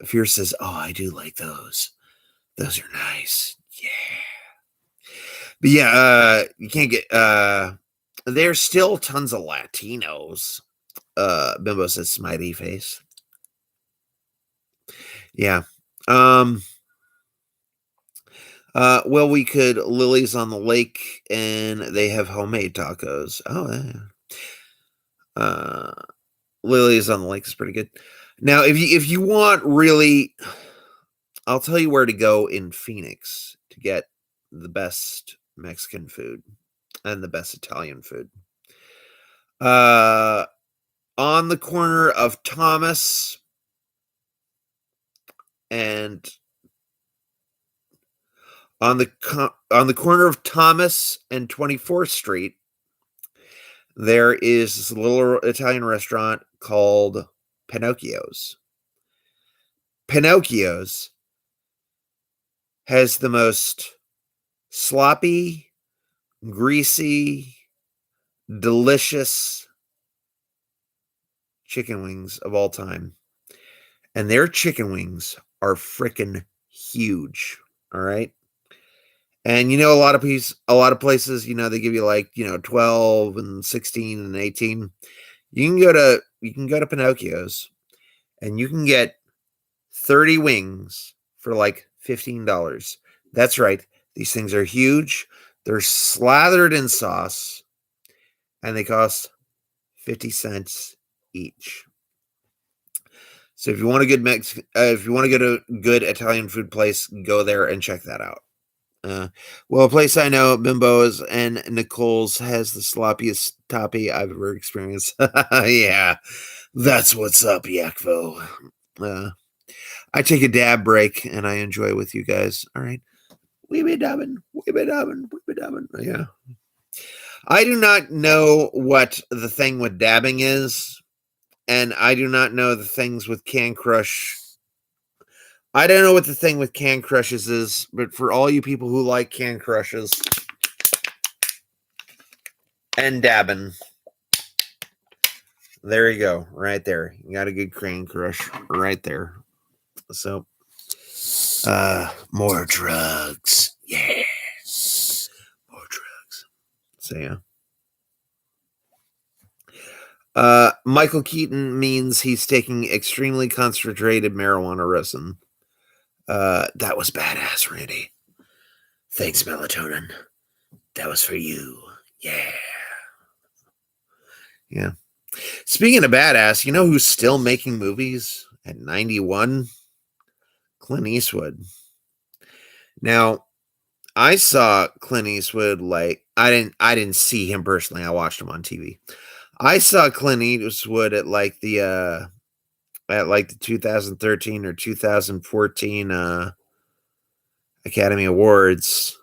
Speaker 1: Fierce says, "Oh, I do like those. Those are nice." Yeah. But yeah, you can't get there's still tons of Latinos. Bimbo says smiley face. Yeah. Well, we could Lily's on the Lake, and they have homemade tacos. Oh, yeah. Lily's on the Lake is pretty good. Now, if you want really, I'll tell you where to go in Phoenix to get the best Mexican food and the best Italian food. On the corner of Thomas and on the corner of Thomas and 24th Street, there is this little Italian restaurant called Pinocchio's. Pinocchio's has the most sloppy, greasy, delicious chicken wings of all time. And their chicken wings are freaking huge. All right. And a lot of places, they give you like 12 and 16 and 18. You can go to Pinocchio's and you can get 30 wings for like $15. That's right. These things are huge. They're slathered in sauce and they cost 50 cents each. So if you want a good if you want to go to a good Italian food place, go there and check that out. Well, a place I know, Bimbo's and Nicole's, has the sloppiest toppy I've ever experienced. Yeah, that's what's up, Yakvo. I take a dab break and I enjoy with you guys. All right. We be dubbing. Yeah. I do not know what the thing with dabbing is, and I do not know the things with Can Crush. I don't know what the thing with Can Crushes is, but for all you people who like Can Crushes and dabbing, there you go, right there. You got a good Can Crush right there. So, more drugs. Yeah. More drugs. So, yeah. Michael Keaton means he's taking extremely concentrated marijuana resin. That was badass, Randy. Thanks, melatonin. That was for you. Yeah. Yeah. Speaking of badass, you know who's still making movies at 91? Clint Eastwood. Now, I saw Clint Eastwood I didn't see him personally. I watched him on TV. I saw Clint Eastwood at the 2013 or 2014 Academy Awards.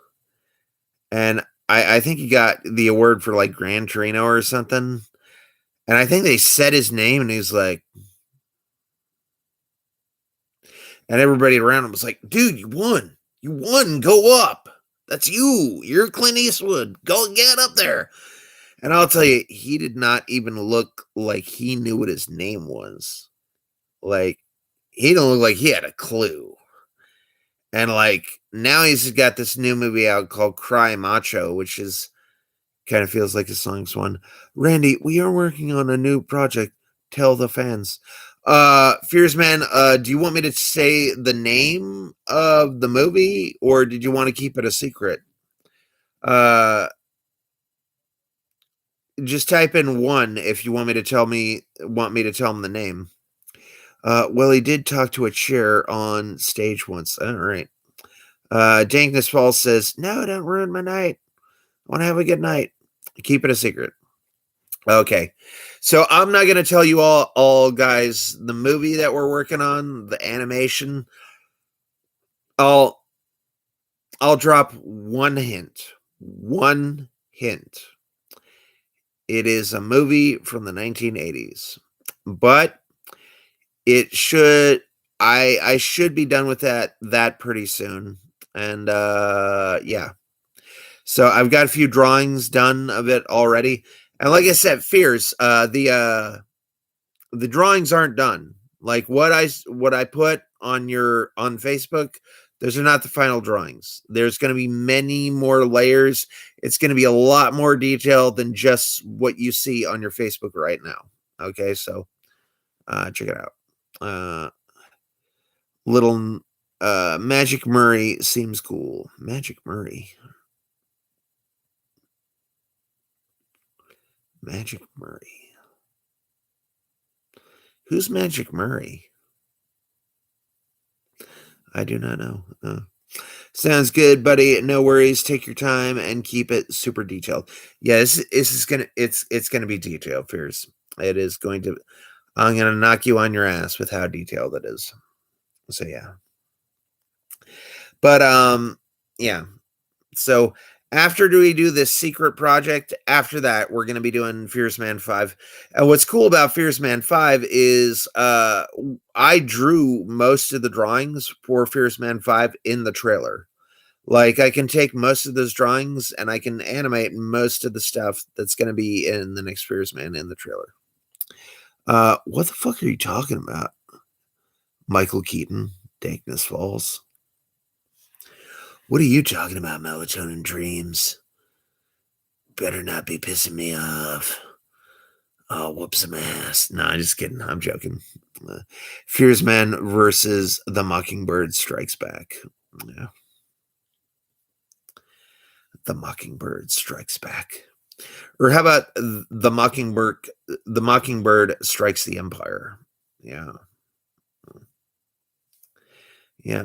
Speaker 1: And I think he got the award for like Gran Torino or something. And I think they said his name and he's like, and everybody around him was like, dude, you won. You won. Go up. That's you. You're Clint Eastwood. Go get up there. And I'll tell you, he did not even look like he knew what his name was. Like, he didn't look like he had a clue. And like, now he's got this new movie out called Cry Macho, which is kind of feels like a song's one. Randy, we are working on a new project. Tell the fans. Fierce Man, do you want me to say the name of the movie or did you want to keep it a secret? Just type in 1 if you want me to tell him the name. Well, he did talk to a chair on stage once. All right. Dankness Falls says, no, don't ruin my night. I want to have a good night. Keep it a secret. Okay. So I'm not going to tell you all guys, the movie that we're working on, the animation. I'll drop one hint. One hint. It is a movie from the 1980s. But it should I should be done with that pretty soon. And yeah. So I've got a few drawings done of it already. And like I said, Fears, the drawings aren't done. Like what I put on Facebook, those are not the final drawings. There's going to be many more layers. It's going to be a lot more detailed than just what you see on your Facebook right now. Okay, so check it out. Little Magic Murray seems cool. Magic Murray. Magic Murray. Who's Magic Murray? I do not know. Sounds good, buddy. No worries. Take your time and keep it super detailed. Yeah, this is gonna it's gonna be detailed, Fears. It is going to. I'm gonna knock you on your ass with how detailed it is. So yeah. But yeah. So after we do this secret project, after that, we're going to be doing Fierce Man 5. And what's cool about Fierce Man 5 is I drew most of the drawings for Fierce Man 5 in the trailer. Like, I can take most of those drawings and I can animate most of the stuff that's going to be in the next Fierce Man in the trailer. What the fuck are you talking about? Michael Keaton, Dankness Falls. What are you talking about, melatonin dreams? Better not be pissing me off. Oh, whoop some ass. Nah, just kidding. I'm joking. Fearsman versus the Mockingbird Strikes Back. Yeah. The Mockingbird Strikes Back. Or how about the Mockingbird? The Mockingbird Strikes the Empire. Yeah. Yeah.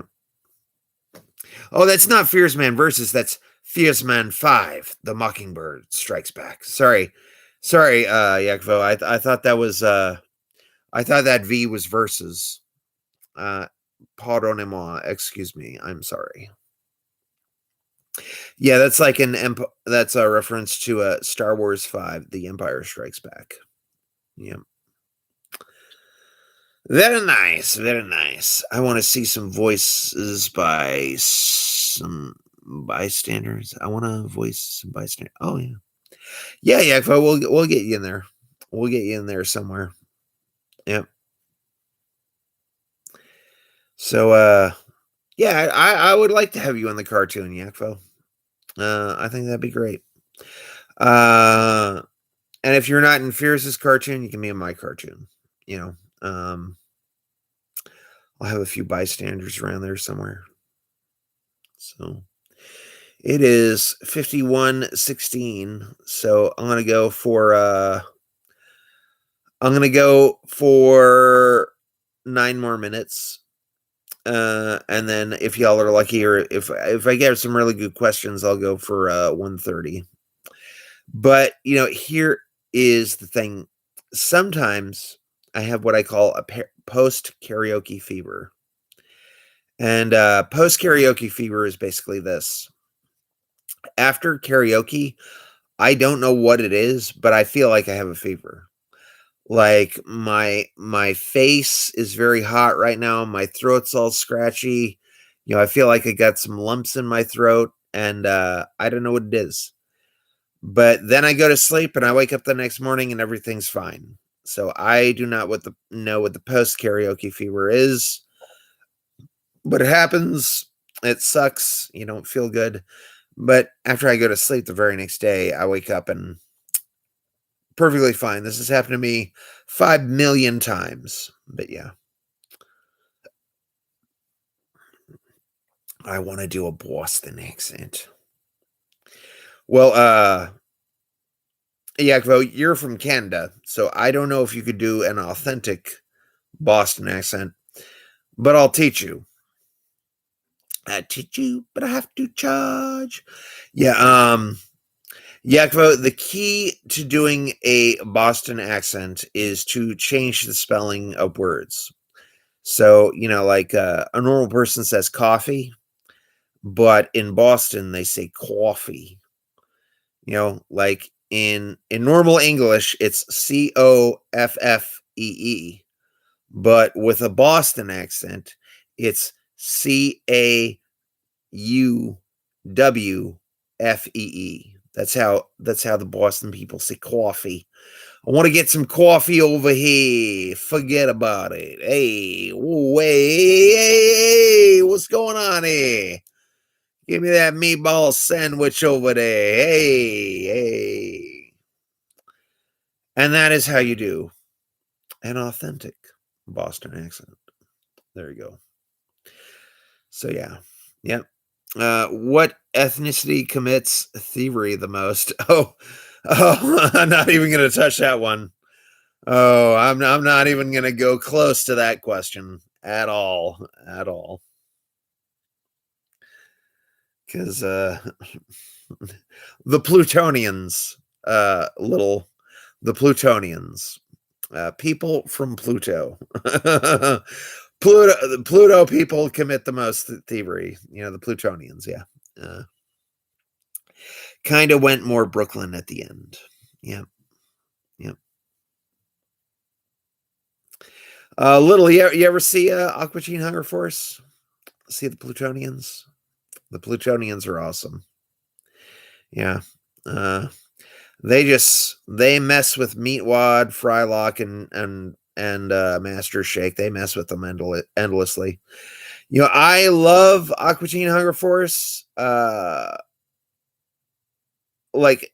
Speaker 1: Oh, that's not Fearsman versus. That's Fearsman 5. The Mockingbird Strikes Back. Sorry, Yakvo. I thought that was. I thought that V was versus. Pardonnez-moi. Excuse me. I'm sorry. Yeah, that's like that's a reference to Star Wars 5, The Empire Strikes Back. Yeah. Very nice, very nice. I want to see some voices by some bystanders. I want to voice some bystanders. Oh yeah. Yeah. We'll get you in there. We'll get you in there somewhere. Yep. So yeah, I would like to have you in the cartoon, Yakfo. I think that'd be great. And if you're not in Fierce's cartoon, you can be in my cartoon. You know, I'll have a few bystanders around there somewhere. So it is 51:16. So I'm gonna go for 9 more minutes. And then if y'all are lucky, or if I get some really good questions, I'll go for 1:30. But here is the thing. Sometimes I have what I call a post karaoke fever. And post karaoke fever is basically this. After karaoke, I don't know what it is, but I feel like I have a fever. Like my face is very hot right now. My throat's all scratchy. I feel like I got some lumps in my throat, and I don't know what it is. But then I go to sleep and I wake up the next morning and everything's fine. So I do not know what the post karaoke fever is. But it happens. It sucks. You don't feel good. But after I go to sleep the very next day, I wake up and perfectly fine. This has happened to me 5 million times. But yeah. I want to do a Boston accent. Well, Yakvo, you're from Canada, so I don't know if you could do an authentic Boston accent, but I'll teach you. I teach you, but I have to charge. Yeah, Yakvo, the key to doing a Boston accent is to change the spelling of words. So, like a normal person says coffee, but in Boston they say coffee. Like in normal English, it's COFFEE, but with a Boston accent, it's CAUWFEE. That's how the Boston people say coffee. I want to get some coffee over here. Forget about it. Hey, hey, what's going on here? Give me that meatball sandwich over there. Hey. And that is how you do an authentic Boston accent. There you go. So, yeah. Yep. What ethnicity commits thievery the most? Oh, I'm not even going to touch that one. Oh, I'm not even going to go close to that question at all. Because the Plutonians, the Plutonians, people from Pluto. Pluto people commit the most thievery. The Plutonians, yeah. Kind of went more Brooklyn at the end. Yeah. Little, you ever see Aqua Teen Hunger Force? See the Plutonians? The Plutonians are awesome. Yeah. They mess with Meatwad, Frylock, and Master Shake. They mess with them endlessly. I love Aqua Teen Hunger Force. Like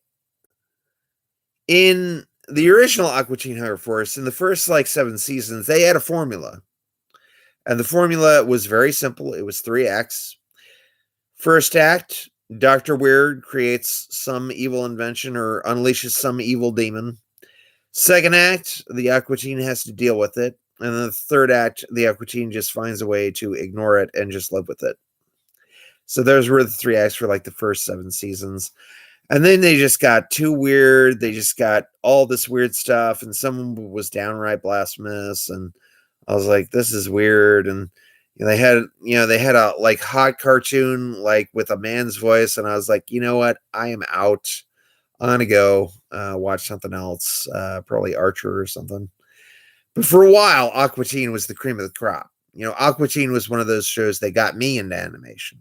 Speaker 1: in the original Aqua Teen Hunger Force, in the first like 7 seasons, they had a formula. And the formula was very simple. It was 3 acts. First act, Dr. Weird creates some evil invention or unleashes some evil demon. Second act, the Aqua Teen has to deal with it. And then the third act, the Aqua Teen just finds a way to ignore it and just live with it. So those were the 3 acts for like the first 7 seasons. And then they just got too weird. They just got all this weird stuff, and some was downright blasphemous. And I was like, this is weird. And they had a like hot cartoon like with a man's voice, and I was like, you know what? I am out. I'm gonna go watch something else, probably Archer or something. But for a while, Aqua Teen was the cream of the crop. Aqua Teen was one of those shows that got me into animation.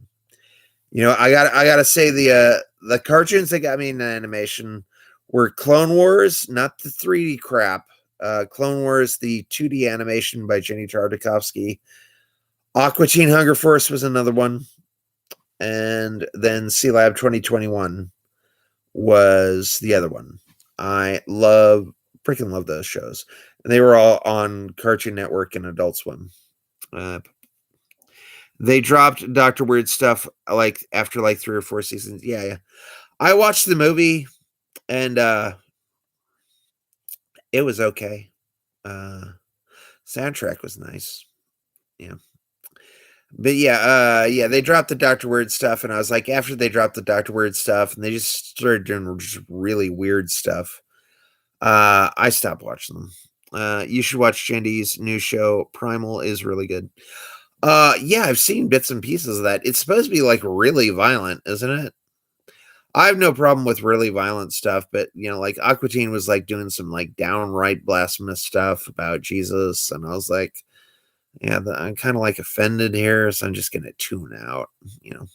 Speaker 1: I gotta say the cartoons that got me into animation were Clone Wars, not the 3D crap. Clone Wars, the 2D animation by Jenny Tartakovsky. Aqua Teen Hunger Force was another one. And then C-Lab 2021 was the other one. I freaking love those shows. And they were all on Cartoon Network and Adult Swim. They dropped Dr. Weird stuff like after like 3 or 4 seasons. Yeah. I watched the movie and it was okay. Soundtrack was nice. Yeah. But yeah, they dropped the Dr. Weird stuff, and I was like, after they dropped the Dr. Weird stuff, and they just started doing just really weird stuff, I stopped watching them. You should watch Jandy's new show, Primal, is really good. Yeah, I've seen bits and pieces of that. It's supposed to be like really violent, isn't it? I have no problem with really violent stuff, but like Aqua Teen was like doing some like downright blasphemous stuff about Jesus, and I was like, yeah, I'm kind of like offended here, so I'm just gonna tune out. But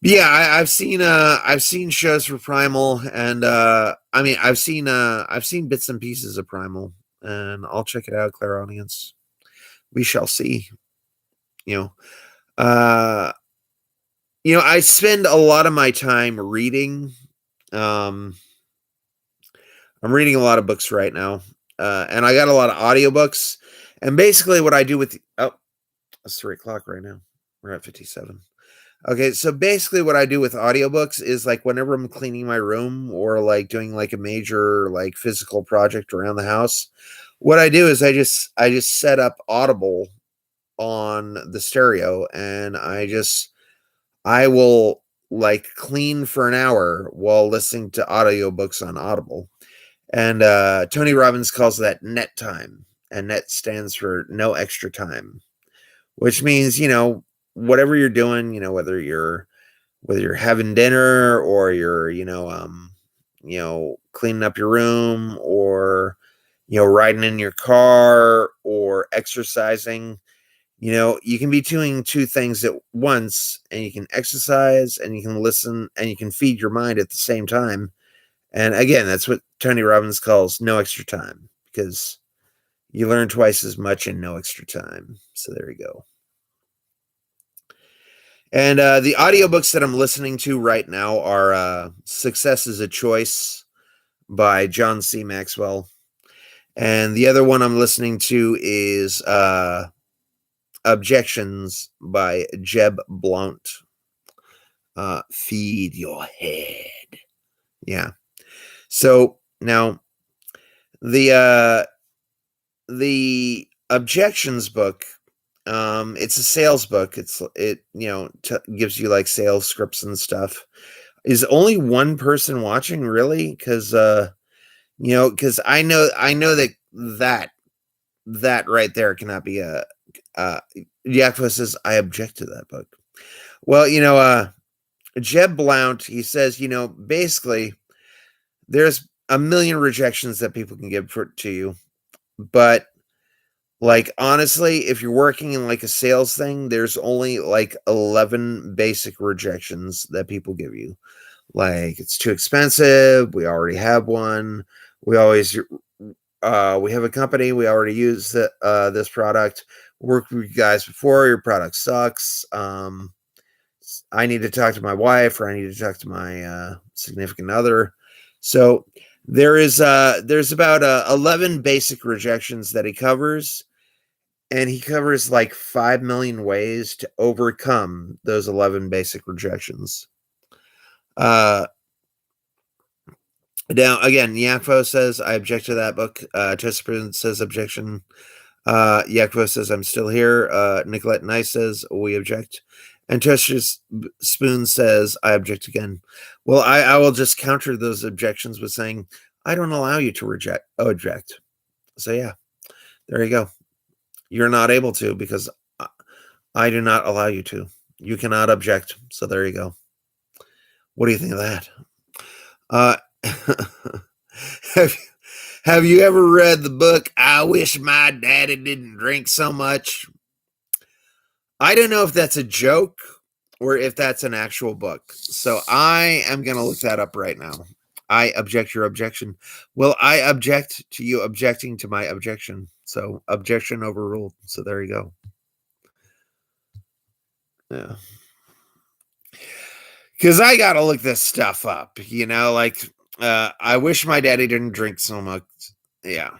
Speaker 1: yeah, I've seen shows for Primal, and I mean I've seen bits and pieces of Primal, and I'll check it out, Clairaudience. We shall see. I spend a lot of my time reading. I'm reading a lot of books right now, and I got a lot of audiobooks. And basically, what I do with it's 3:00 right now. We're at 57. Okay, so basically, what I do with audiobooks is like whenever I'm cleaning my room or like doing like a major like physical project around the house, what I do is I just set up Audible on the stereo, and I will like clean for an hour while listening to audiobooks on Audible. And Tony Robbins calls that net time, and net stands for no extra time, which means, whatever you're doing, whether you're having dinner or you're, cleaning up your room or, riding in your car or exercising, you can be doing 2 things at once, and you can exercise and you can listen and you can feed your mind at the same time. And again, that's what Tony Robbins calls no extra time, because you learn twice as much in no extra time. So there you go. And the audiobooks that I'm listening to right now are Success is a Choice by John C. Maxwell. And the other one I'm listening to is Objections by Jeb Blount. Feed your head. Yeah. So now the Objections book, it's a sales book. It gives you like sales scripts and stuff. Is only one person watching, really? Because because I know that right there cannot be a Yakko says, I object to that book. Well, Jeb Blount, he says, basically there's a million rejections that people can give to you, but like, honestly, if you're working in like a sales thing, there's only like 11 basic rejections that people give you. Like, it's too expensive. We already have one. We have a company. We already use this product. Worked with you guys before. Your product sucks. I need to talk to my wife, or I need to talk to my significant other. So there's about 11 basic rejections that he covers, and he covers like 5 million ways to overcome those 11 basic rejections. Now again, Yakvo says I object to that book. Chesterton says objection. Yakvo says I'm still here. Nicolette Nice says we object. And Chester Spoon says I object again. Well, I will just counter those objections with saying I don't allow you to object. So yeah, there you go. You're not able to because I do not allow you to. You cannot object. So there you go. What do you think of that? Have you ever read the book I Wish My Daddy Didn't Drink So Much? I don't know if that's a joke or if that's an actual book. So I am going to look that up right now. I object your objection. Well, I object to you objecting to my objection. So objection overruled. So there you go. Yeah. Because I got to look this stuff up, like I wish my daddy didn't drink so much. Yeah.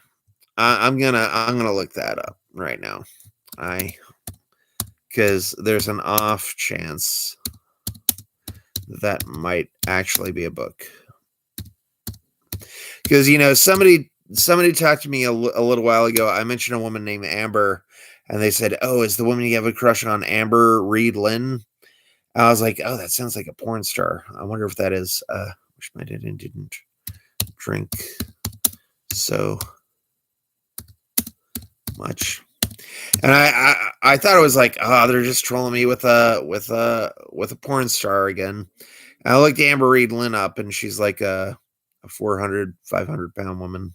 Speaker 1: I'm gonna look that up right now. Because there's an off chance that might actually be a book. Because somebody talked to me a little while ago. I mentioned a woman named Amber, and they said, "Oh, is the woman you have a crush on Amber Reed Lynn?" I was like, "Oh, that sounds like a porn star. I wonder if that is." Wish my daddy didn't drink so much. And I thought it was like, oh, they're just trolling me with a porn star again. And I looked Amber Reed Lynn up, and she's like a 400, 500 pound woman.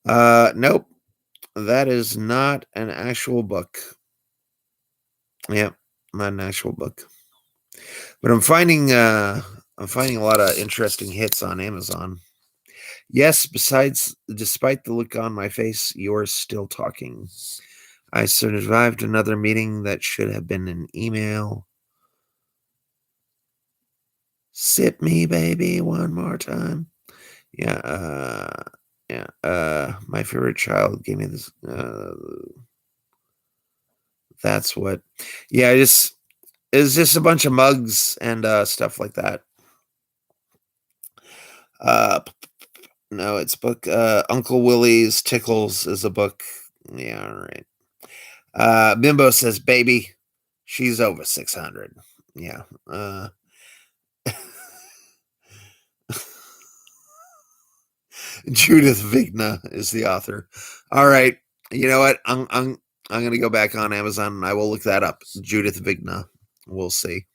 Speaker 1: Nope, that is not an actual book. Yep, not an actual book. But I'm finding a lot of interesting hits on Amazon. Yes, despite the look on my face, you're still talking. I survived another meeting that should have been an email. Sip me, baby, one more time. Yeah, my favorite child gave me this. That's what. Yeah, it's just a bunch of mugs and stuff like that. No, it's book. Uncle Willie's Tickles is a book. Yeah, all right. Bimbo says, baby, she's over 600. Yeah. Judith Vigna is the author. All right. You know what? I'm going to go back on Amazon and I will look that up. Judith Vigna. We'll see.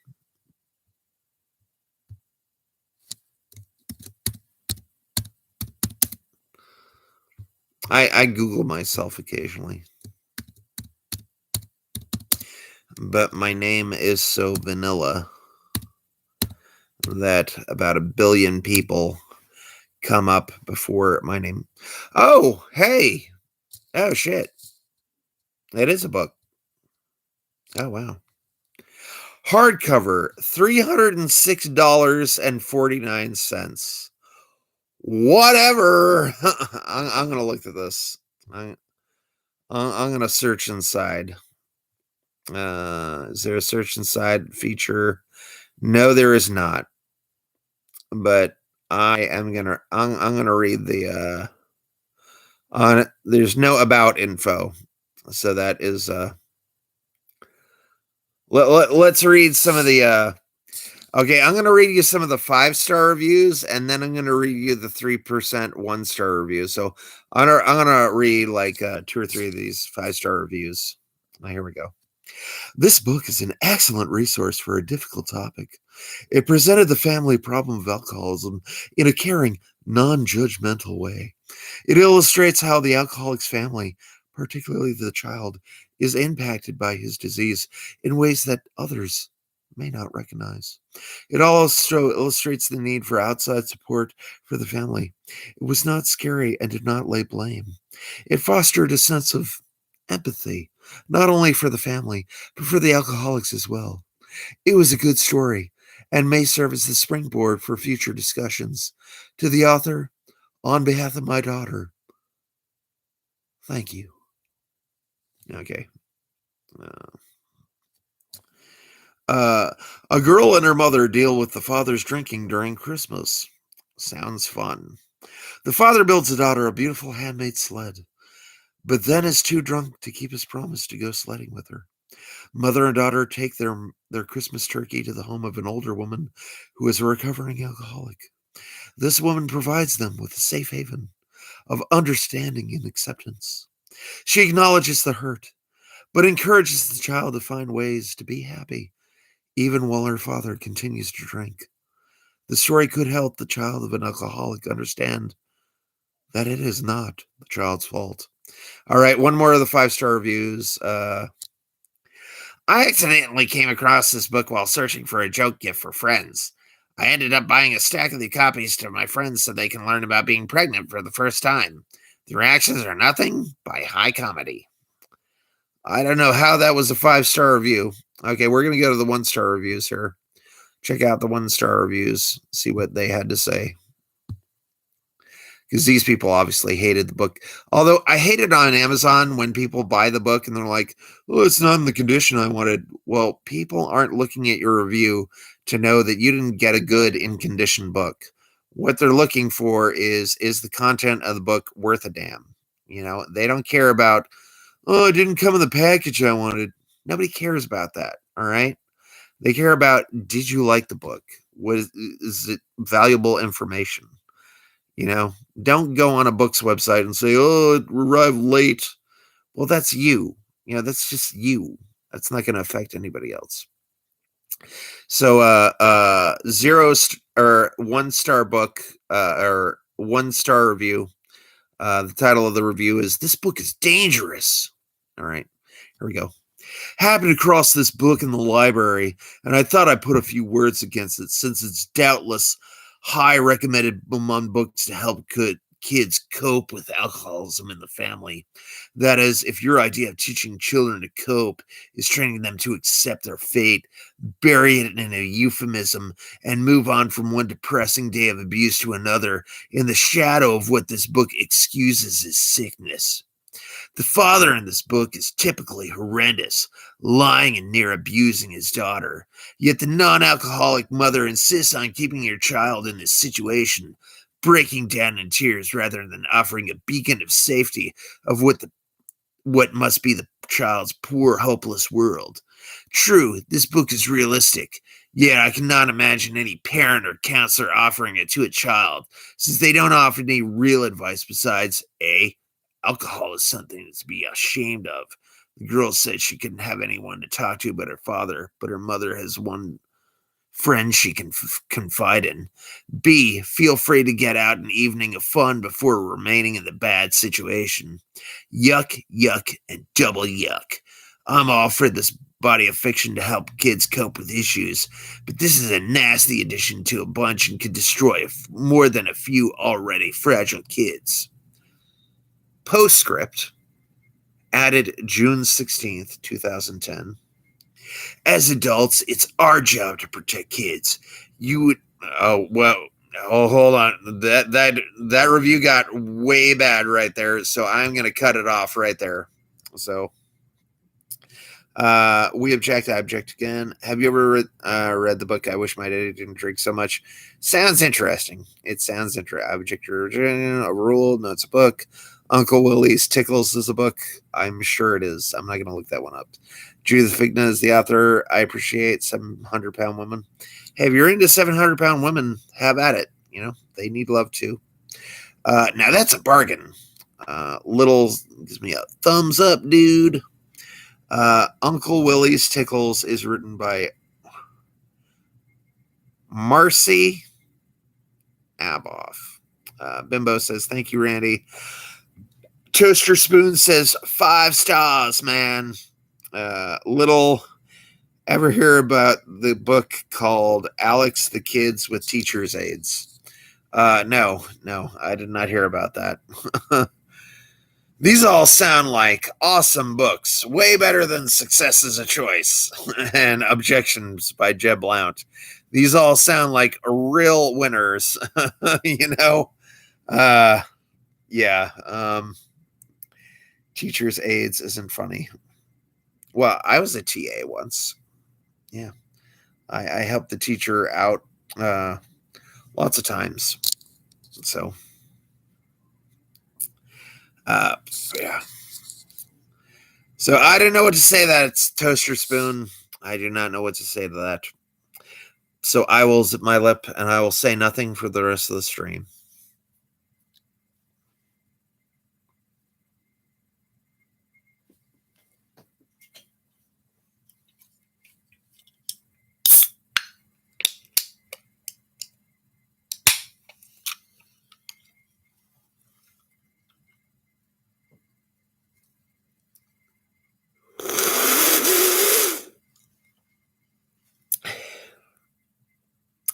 Speaker 1: I Google myself occasionally. But my name is so vanilla that about 1 billion people come up before my name. Oh, hey. Oh, shit. It is a book. Oh, wow. Hardcover, $306.49. Whatever. I'm going to look at this. I'm going to search inside. Is there a search inside feature? No, there is not. But I'm gonna read the on it. There's no about info, so that is let's read some of the okay, I'm gonna read you some of the 5-star reviews, and then I'm gonna read you the 3% 1-star reviews. So I'm gonna read like 2 or 3 of these 5-star reviews. Here we go. This book is an excellent resource for a difficult topic. It presented the family problem of alcoholism in a caring, non-judgmental way. It illustrates how the alcoholic's family, particularly the child, is impacted by his disease in ways that others may not recognize. It also illustrates the need for outside support for the family. It was not scary and did not lay blame. It fostered a sense of empathy, not only for the family, but for the alcoholics as well. It was a good story and may serve as the springboard for future discussions. To the author, on behalf of my daughter, thank you. Okay. Uh, uh, a girl and her mother deal with the father's drinking during Christmas. Sounds fun. The father builds the daughter a beautiful handmade sled, but then is too drunk to keep his promise to go sledding with her. Mother and daughter take their Christmas turkey to the home of an older woman who is a recovering alcoholic. This woman provides them with a safe haven of understanding and acceptance. She acknowledges the hurt, but encourages the child to find ways to be happy, even while her father continues to drink. The story could help the child of an alcoholic understand that it is not the child's fault. All right, one more of the 5-star reviews. I accidentally came across this book while searching for a joke gift for friends. I ended up buying a stack of the copies to my friends so they can learn about being pregnant for the first time. The reactions are nothing by high comedy. I don't know how that was a 5-star review. Okay, we're going to go to the 1-star reviews here. Check out the 1-star reviews, see what they had to say. Because these people obviously hated the book. Although I hate it on Amazon when people buy the book and they're like, oh, it's not in the condition I wanted. Well, people aren't looking at your review to know that you didn't get a good in condition book. What they're looking for is the content of the book worth a damn? You know, they don't care about, oh, it didn't come in the package I wanted. Nobody cares about that. All right. They care about, did you like the book? Is it valuable information? You know, don't go on a book's website and say, oh, it arrived late. Well, that's you. You know, that's just you. That's not going to affect anybody else. So, 1-star book, or 1-star review. The title of the review is This Book is Dangerous. All right, here we go. Happened across this book in the library, and I thought I'd put a few words against it since it's doubtless high recommended among books to help kids cope with alcoholism in the family. That is, if your idea of teaching children to cope is training them to accept their fate, bury it in a euphemism, and move on from one depressing day of abuse to another in the shadow of what this book excuses as sickness. The father in this book is typically horrendous, lying and near abusing his daughter. Yet the non-alcoholic mother insists on keeping her child in this situation, breaking down in tears rather than offering a beacon of safety of what must be the child's poor, hopeless world. True, this book is realistic, yet I cannot imagine any parent or counselor offering it to a child, since they don't offer any real advice besides A, alcohol is something to be ashamed of. The girl said she couldn't have anyone to talk to but her father, but her mother has one friend she can confide in. B, feel free to get out an evening of fun before remaining in the bad situation. Yuck, yuck, and double yuck. I'm all for this body of fiction to help kids cope with issues, but this is a nasty addition to a bunch and could destroy more than a few already fragile kids. Postscript, added June 16th, 2010. As adults, it's our job to protect kids. You would, oh, well, oh, hold on. That review got way bad right there, so I'm going to cut it off right there. So, we object. I object again. Have you ever read the book I Wish My Daddy Didn't Drink So Much? Sounds interesting. It sounds interesting. I object your a rule. No, it's a book. Uncle Willie's Tickles is a book. I'm sure it is. I'm not going to look that one up. Judith Figna is the author. I appreciate 700-pound women. Hey, if you're into 700-pound women, have at it. You know, they need love too. Now that's a bargain. Little gives me a thumbs up, dude. Uncle Willie's Tickles is written by Marcy Aboff. Bimbo says, thank you, Randy. Toaster Spoon says 5 stars, man. Little, ever hear about the book called Alex the Kids with Teacher's Aids? No, I did not hear about that. These all sound like awesome books, way better than Success is a Choice and Objections by Jeb Blount. These all sound like real winners, you know? Yeah. Teacher's aides isn't funny. Well, I was a TA once. Yeah. I helped the teacher out lots of times. So, yeah. So I don't know what to say to that. It's toaster spoon. I do not know what to say to that. So I will zip my lip and I will say nothing for the rest of the stream.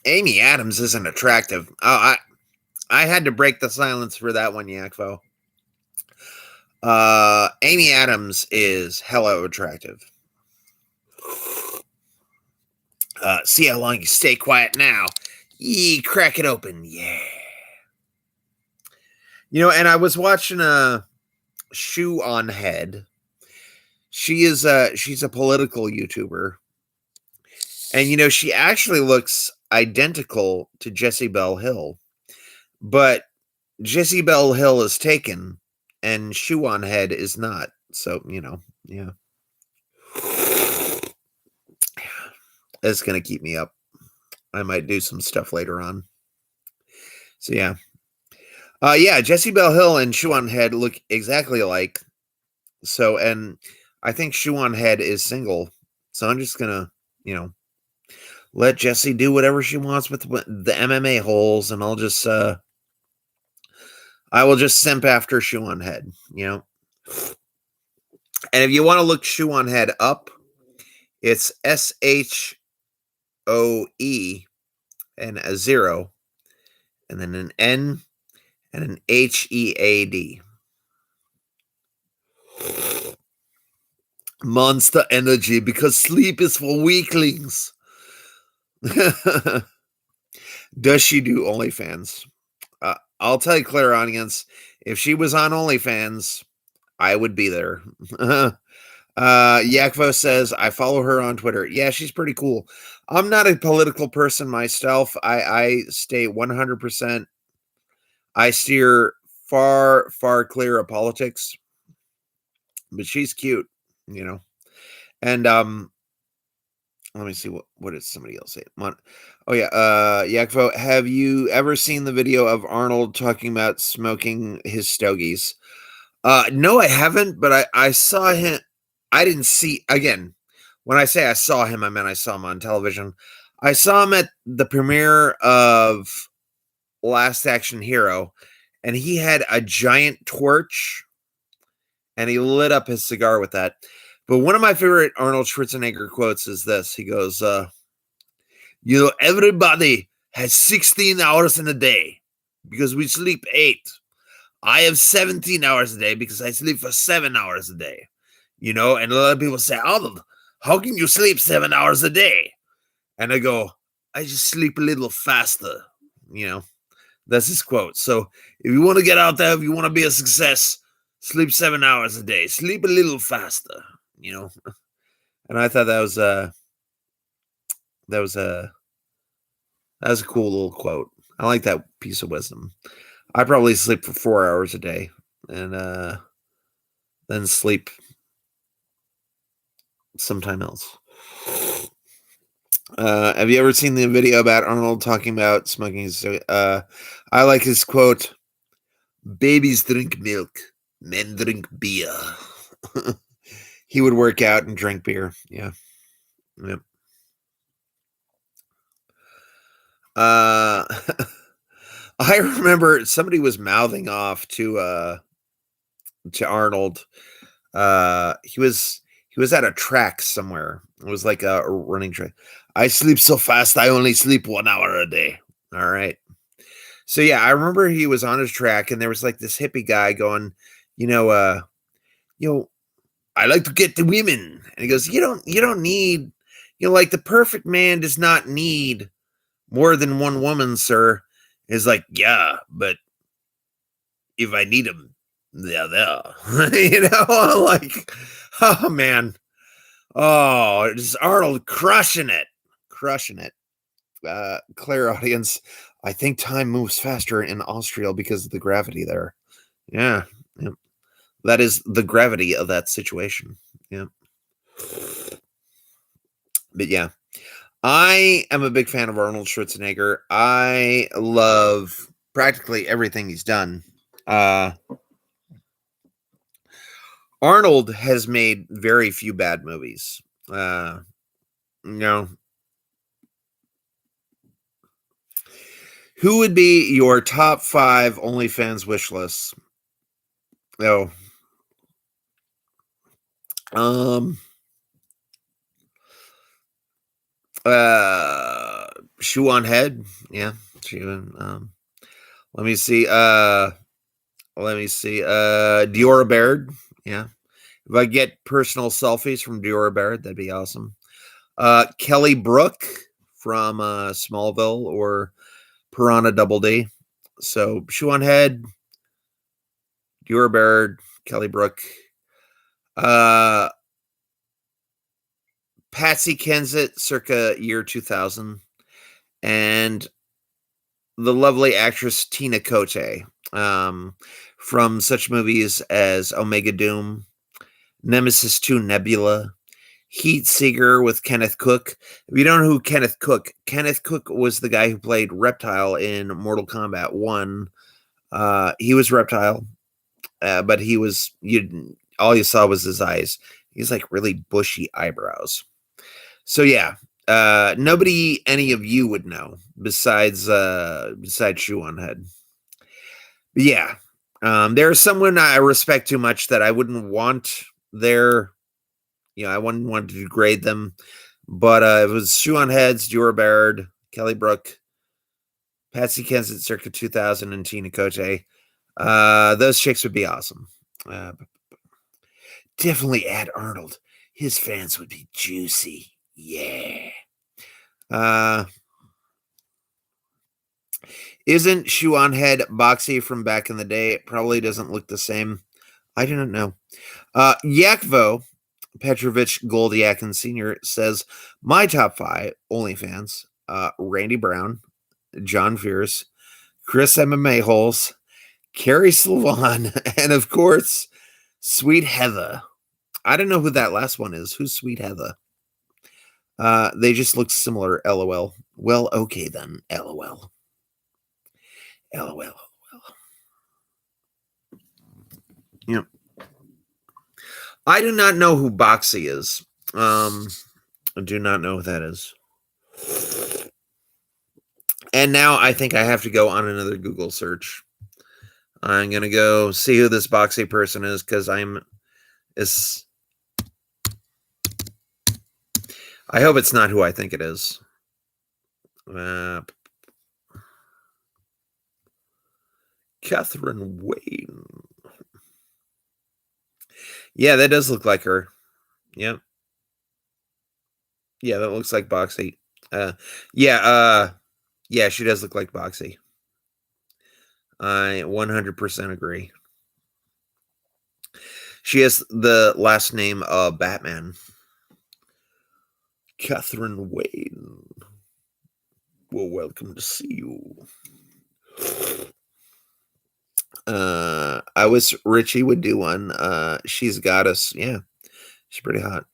Speaker 1: Amy Adams isn't attractive. Oh, I had to break the silence for that one, Yakvo. Amy Adams is hella attractive. See how long you stay quiet now. Yee, crack it open. Yeah. You know, and I was watching a Shoe on Head. She's a political YouTuber. And you know, she actually looks identical to Jessie Bell Hill. But Jessie Bell Hill is taken and Shoe on Head is not. So, you know, yeah. It's going to keep me up. I might do some stuff later on. So, yeah. Yeah, Jessie Bell Hill and Shoe on Head look exactly alike. So, and I think Shoe on Head is single. So I'm just going to, you know, let Jessie do whatever she wants with the MMA holes, and I'll just, I will just simp after Shoe on Head, you know. And if you want to look Shoe on Head up, it's SHOE and a 0, and then an N and an HEAD. Monster energy, because sleep is for weaklings. Does she do OnlyFans? I'll tell you, clear audience, if she was on OnlyFans, I would be there. Yakvo says, I follow her on Twitter. Yeah, she's pretty cool. I'm not a political person myself. I stay 100%. I steer far, far clear of politics. But she's cute, you know. And let me see what did somebody else say. Oh yeah, Yakvo, have you ever seen the video of Arnold talking about smoking his stogies? No, I haven't, but I saw him. I didn't see, again, when I say I saw him, I meant I saw him on television. I saw him at the premiere of Last Action Hero, and he had a giant torch and he lit up his cigar with that. But one of my favorite Arnold Schwarzenegger quotes is this. He goes, you know, everybody has 16 hours in a day because we sleep 8. I have 17 hours a day because I sleep for 7 hours a day. You know, and a lot of people say, Arnold, how can you sleep 7 hours a day? And I go, I just sleep a little faster. You know, that's his quote. So if you want to get out there, if you want to be a success, sleep 7 hours a day. Sleep a little faster, you know. And I thought that was a cool little quote. I like that piece of wisdom. I probably sleep for 4 hours a day and then sleep sometime else. Have you ever seen the video about Arnold talking about smoking? I like his quote, babies drink milk, men drink beer. He would work out and drink beer. Yeah. Yep. I remember somebody was mouthing off to Arnold. He was at a track somewhere. It was like a running track. I sleep so fast, I only sleep 1 hour a day. All right. So yeah, I remember he was on his track and there was like this hippie guy going, you know, I like to get the women. And he goes, you don't need, like the perfect man does not need more than one woman, sir. Is like, yeah, but if I need them, they're there. Like, oh man. Oh, just Arnold crushing it. Crushing it. Claire audience, I think time moves faster in Austria because of the gravity there. Yeah. Yeah. That is the gravity of that situation. Yeah. But yeah. I am a big fan of Arnold Schwarzenegger. I love practically everything he's done. Arnold has made very few bad movies. You know, who would be your top 5 OnlyFans wish lists? Oh, Shoe on Head. Yeah, let me see. Diora Baird. Yeah, if I get personal selfies from Diora Baird, that'd be awesome. Kelly Brook from Smallville or Piranha Double D. So Shoe on Head, Diora Baird, Kelly Brook, Patsy Kensit, circa year 2000, and the lovely actress Tina Kote, from such movies as Omega Doom, Nemesis 2 Nebula, Heat Seeker with Kenneth Cook. If you don't know who Kenneth Cook was the guy who played Reptile in Mortal Kombat 1. He was Reptile, but he was, all you saw was his eyes. He's like really bushy eyebrows. So yeah, nobody any of you would know besides Shoe on Head. But yeah, there's someone I respect too much that I wouldn't want there. I wouldn't want to degrade them. But it was Shoe on Heads, Diora Baird, Kelly Brook, Patsy Kensit, circa 2000, and Tina Kote. Those chicks would be awesome. Definitely add Arnold. His fans would be juicy. Yeah. Isn't Shoe on Head Boxy from back in the day? It probably doesn't look the same. I do not know. Yakvo Petrovich Goldiakin Sr. says, my top 5 OnlyFans, Randy Brown, John Fierce, Chris MMA Holes, Carrie Slavon, and of course, Sweet Heather. I don't know who that last one is. Who's Sweet Heather? They just look similar, LOL. Well, okay then, LOL. LOL. Yep. I do not know who Boxy is. I do not know who that is. And now I think I have to go on another Google search. I'm going to go see who this Boxy person is because I hope it's not who I think it is. Catherine Wayne. Yeah, that does look like her. Yep. Yeah, that looks like Boxy. Yeah, she does look like Boxy. I 100% agree. She has the last name Batman. Catherine Wayne. Well, welcome to see you. I wish Richie would do one. She's got us. Yeah, she's pretty hot.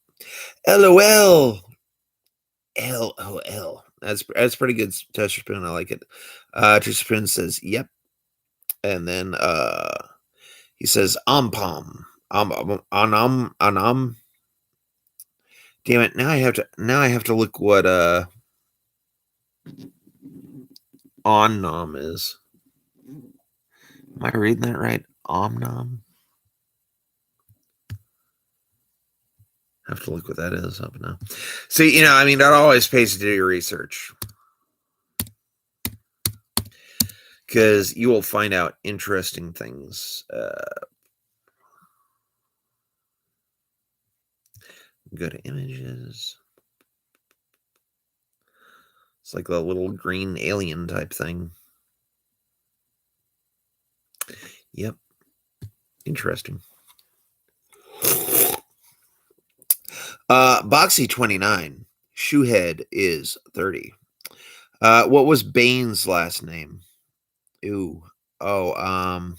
Speaker 1: LOL. LOL. That's pretty good, Touch Spoon. I like it. Touch Spoon says, yep. And then he says, Pom. Damn it, now I have to look what Nom is. Am I reading that right? Omnom? Have to look what that is up now. See, it always pays to do your research. Because you will find out interesting things. Go to images. It's like a little green alien type thing. Yep. Interesting. Boxy 29. Shoehead is 30. What was Bane's last name? Ooh. Oh,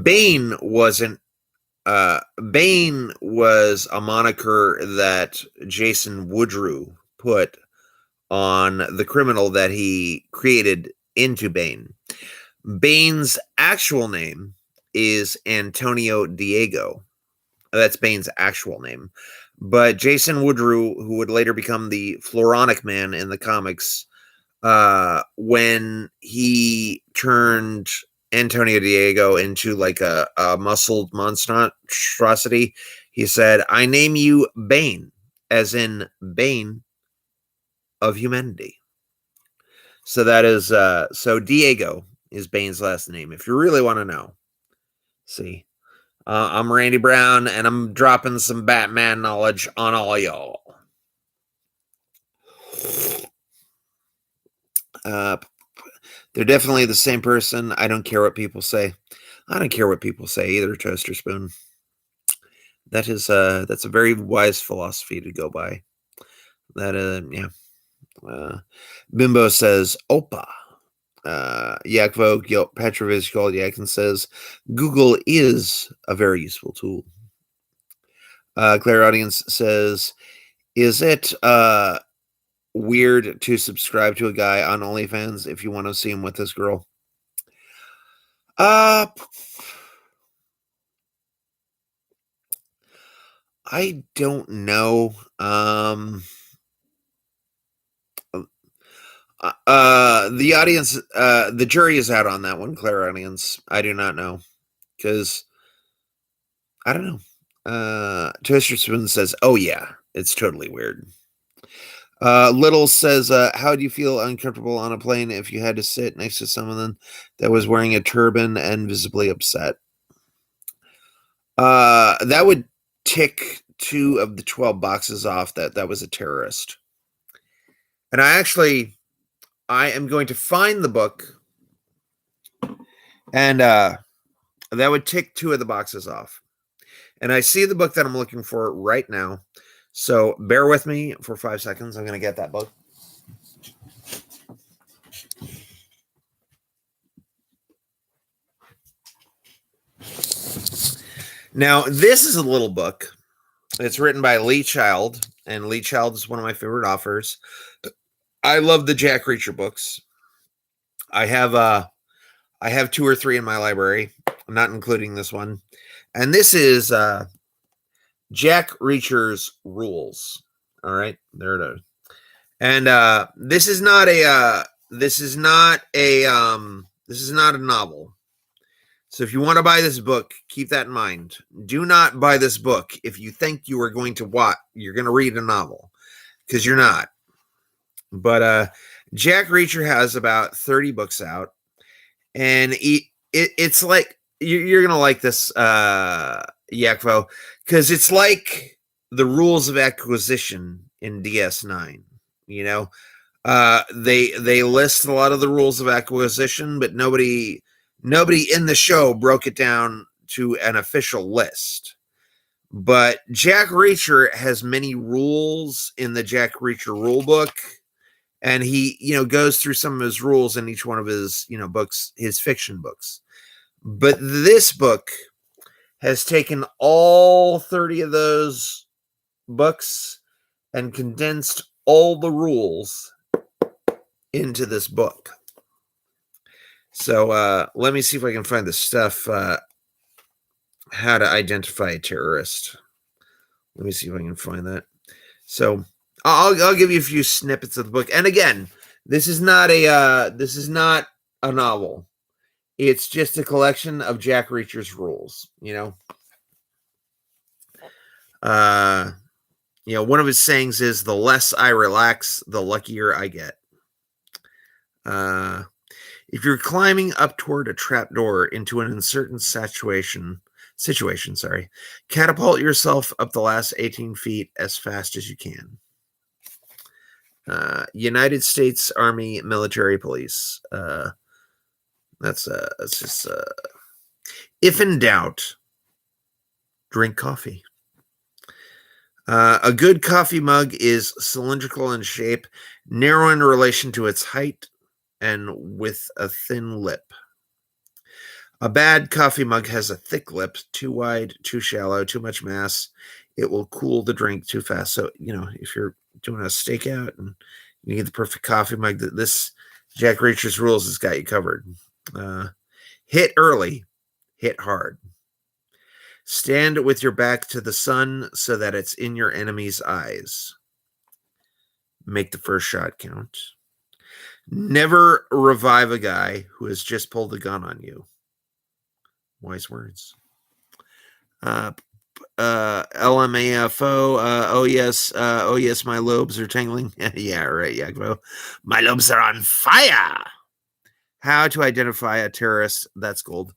Speaker 1: Bane wasn't Bane was a moniker that Jason Woodrue put on the criminal that he created into Bane. Bane's actual name is Antonio Diego. That's Bane's actual name. But Jason Woodrue, who would later become the Floronic Man in the comics, when he turned Antonio Diego into like a muscled monstrosity, he said, "I name you Bane," as in Bane of humanity. So that is so Diego is Bane's last name, if you really want to know. See, I'm Randy Brown, and I'm dropping some Batman knowledge on all y'all. They're definitely the same person. I don't care what people say. I don't care what people say either, Toaster Spoon. That is that's a very wise philosophy to go by. That yeah. Bimbo says Opa. Yakvo Petrovich Goldyakin says Google is a very useful tool. Claire Audience says, is it weird to subscribe to a guy on OnlyFans if you want to see him with this girl? I don't know. The audience, the jury is out on that one, Claire Audience. I do not know, because I don't know. Toaster Spoon says, oh yeah, it's totally weird. Little says, how do you feel uncomfortable on a plane if you had to sit next to someone that was wearing a turban and visibly upset? That would tick 2 of the 12 boxes off that was a terrorist. And I am going to find the book, and that would tick 2 of the boxes off. And I see the book that I'm looking for right now. So bear with me for 5 seconds. I'm going to get that book. Now, this is a little book. It's written by Lee Child, and Lee Child is one of my favorite authors. I love the Jack Reacher books. I have 2 or 3 in my library, not including this one. And this is Jack Reacher's Rules. All right, there it is. And this is not a novel. So if you want to buy this book, keep that in mind. Do not buy this book if you think you are going to read a novel, because you're not. But Jack Reacher has about 30 books out, and it's like you're gonna like this, Yakvo, because it's like the rules of acquisition in DS9. You know, they list a lot of the rules of acquisition, but nobody in the show broke it down to an official list. But Jack Reacher has many rules in the Jack Reacher rule book, and he, goes through some of his rules in each one of his, books, his fiction books. But this book has taken all 30 of those books and condensed all the rules into this book. So let me see if I can find the stuff, how to identify a terrorist. Let me see if I can find that. So I'll give you a few snippets of the book. And again, this is not a novel. It's just a collection of Jack Reacher's rules, one of his sayings is, the less I relax, the luckier I get. If you're climbing up toward a trapdoor into an uncertain situation, situation, sorry. Catapult yourself up the last 18 feet as fast as you can. United States Army Military Police. That's just if in doubt, drink coffee. A good coffee mug is cylindrical in shape, narrow in relation to its height, and with a thin lip. A bad coffee mug has a thick lip, too wide, too shallow, too much mass. It will cool the drink too fast. So, if you're doing a stakeout and you need the perfect coffee mug, this Jack Reacher's Rules has got you covered. Hit early, hit hard. Stand with your back to the sun so that it's in your enemy's eyes. Make the first shot count. Never revive a guy who has just pulled the gun on you. Wise words. LMAFO. Oh yes, my lobes are tingling. Yeah, right, Yakbo. My lobes are on fire. How to identify a terrorist? That's gold.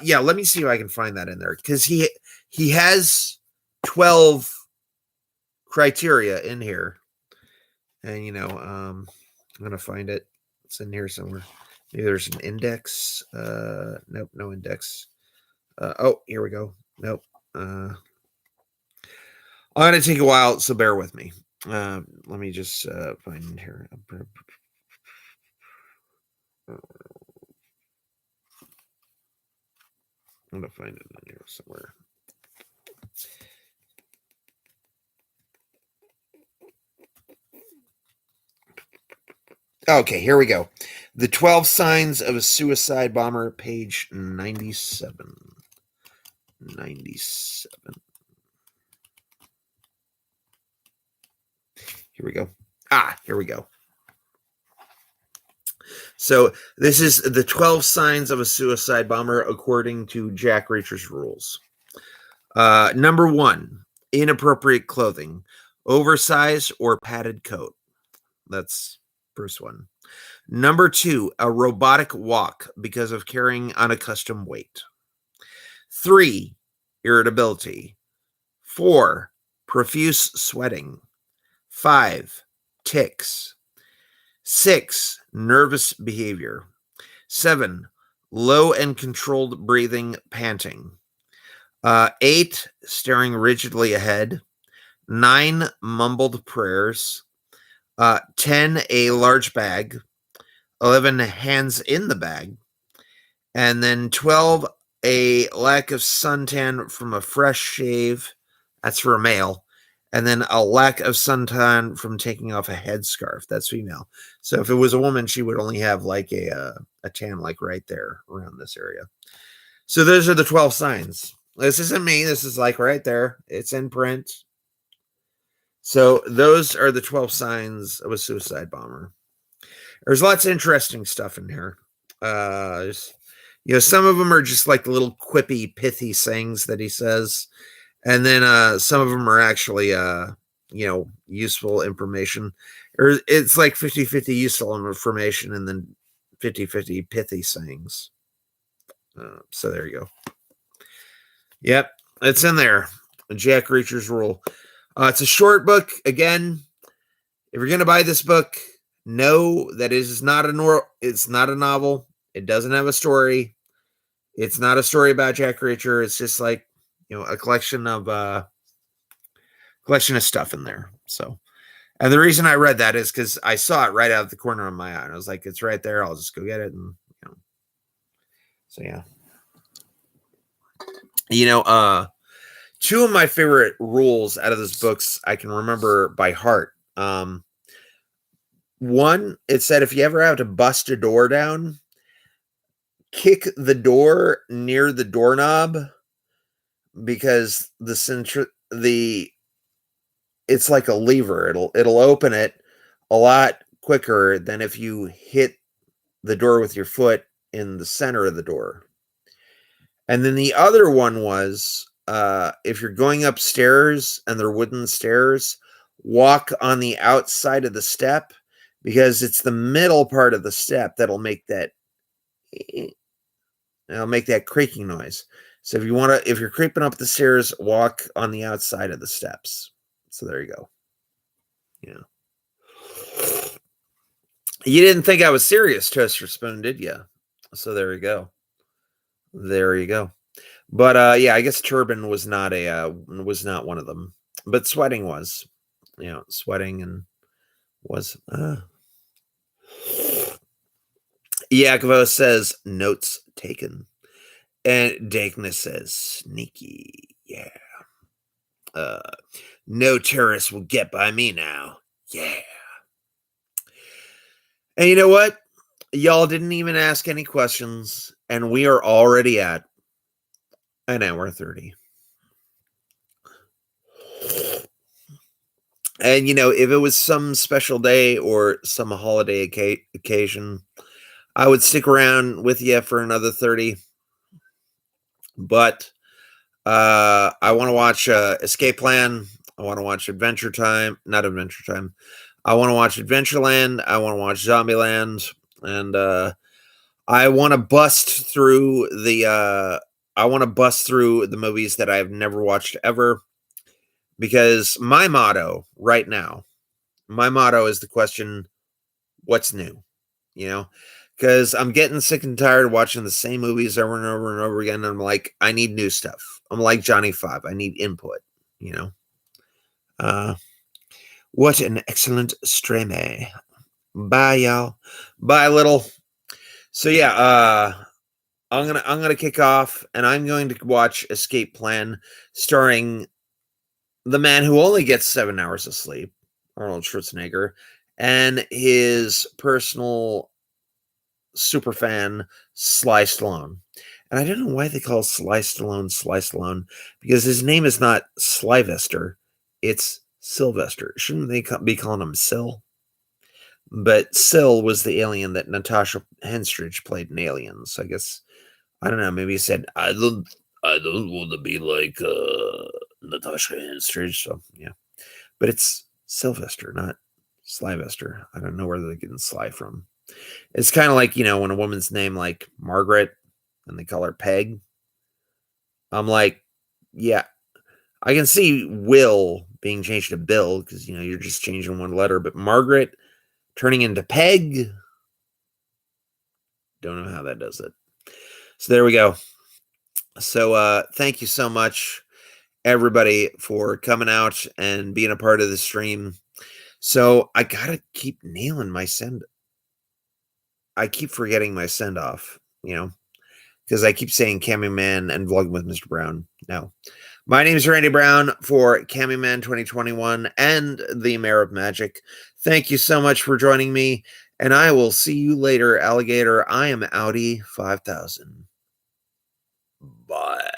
Speaker 1: Yeah, let me see if I can find that in there, because he has 12 criteria in here, and I'm gonna find it. It's in here somewhere. Maybe there's an index. Nope, no index. Oh, here we go. Nope. I'm gonna take a while, so bear with me. Let me just find it here. I'm gonna find it in here somewhere. Okay, here we go. The 12 Signs of a Suicide Bomber, page 97. 97. Here we go. Here we go. So this is the 12 Signs of a Suicide Bomber according to Jack Reacher's Rules. Number 1, inappropriate clothing, oversized or padded coat. That's first one. Number 2, a robotic walk because of carrying unaccustomed weight. 3, irritability. 4, profuse sweating. 5, tics. 6, nervous behavior. 7, low and controlled breathing, panting. 8, staring rigidly ahead. 9, mumbled prayers. 10, a large bag. 11, hands in the bag. And then 12, a lack of suntan from a fresh shave. That's for a male. And then a lack of suntan from taking off a headscarf. That's female. So if it was a woman, she would only have like a tan like right there around this area. So those are the 12 signs. This isn't me. This is like right there. It's in print. So those are the 12 signs of a suicide bomber. There's lots of interesting stuff in here. Some of them are just like little quippy, pithy sayings that he says. And then some of them are actually, useful information. Or it's like 50-50 useful information and then 50-50 pithy sayings. So there you go. Yep, it's in there. Jack Reacher's Rule. It's a short book. Again, if you're going to buy this book, know that it's not a novel. It doesn't have a story. It's not a story about Jack Reacher. It's just like, a collection of stuff in there. So, and the reason I read that is because I saw it right out of the corner of my eye. And I was like, it's right there. I'll just go get it. And, so yeah. Two of my favorite rules out of those books I can remember by heart. One, it said if you ever have to bust a door down, kick the door near the doorknob, because it's like a lever. It'll open it a lot quicker than if you hit the door with your foot in the center of the door. And then the other one was, if you're going upstairs and they're wooden stairs, walk on the outside of the step, because it's the middle part of the step that'll make that creaking noise. So if you're creeping up the stairs, walk on the outside of the steps. So there you go. You didn't think I was serious, Toaster Spoon, did you? So there you go. There you go. But yeah, I guess turban was not one of them. But sweating was. Sweating and was Yakovo says notes taken. And Dagna says sneaky. Yeah. No terrorist will get by me now. Yeah. And you know what? Y'all didn't even ask any questions, and we are already at an hour 30. And if it was some special day or some holiday occasion, I would stick around with you for another 30. But I want to watch Escape Plan. I want to watch Adventure Time. Not Adventure Time. I want to watch Adventureland. I want to watch Zombieland. And I want to bust through the movies that I've never watched ever. Because my motto right now, is the question, what's new? Because I'm getting sick and tired of watching the same movies over and over and over again. And I'm like, I need new stuff. I'm like Johnny Five. I need input, What an excellent stream. Bye, y'all. Bye, little. So yeah, I'm gonna kick off, and I'm going to watch Escape Plan, starring the man who only gets 7 hours of sleep, Arnold Schwarzenegger, and his personal super fan, Sly Stallone. And I don't know why they call Sly Stallone, because his name is not Slyvester, it's Sylvester. Shouldn't they be calling him Syl? But Syl was the alien that Natasha Henstridge played in Aliens. So I guess, I don't know, maybe he said, I don't want to be like Natasha Henstridge. So yeah. But it's Sylvester, not Slyvester. I don't know where they're getting Sly from. It's kind of like, when a woman's name like Margaret and they call her Peg. I'm like, yeah, I can see Will being changed to Bill because, you're just changing one letter. But Margaret turning into Peg, don't know how that does it. So there we go. So thank you so much, everybody, for coming out and being a part of the stream. So I got to keep nailing my send. I keep forgetting my send off, because I keep saying Cameo Man and vlogging with Mr. Brown. No. My name is Randy Brown for Cameo Man 2021 and the Mayor of Magic. Thank you so much for joining me, and I will see you later, alligator. I am Audi 5000. Bye.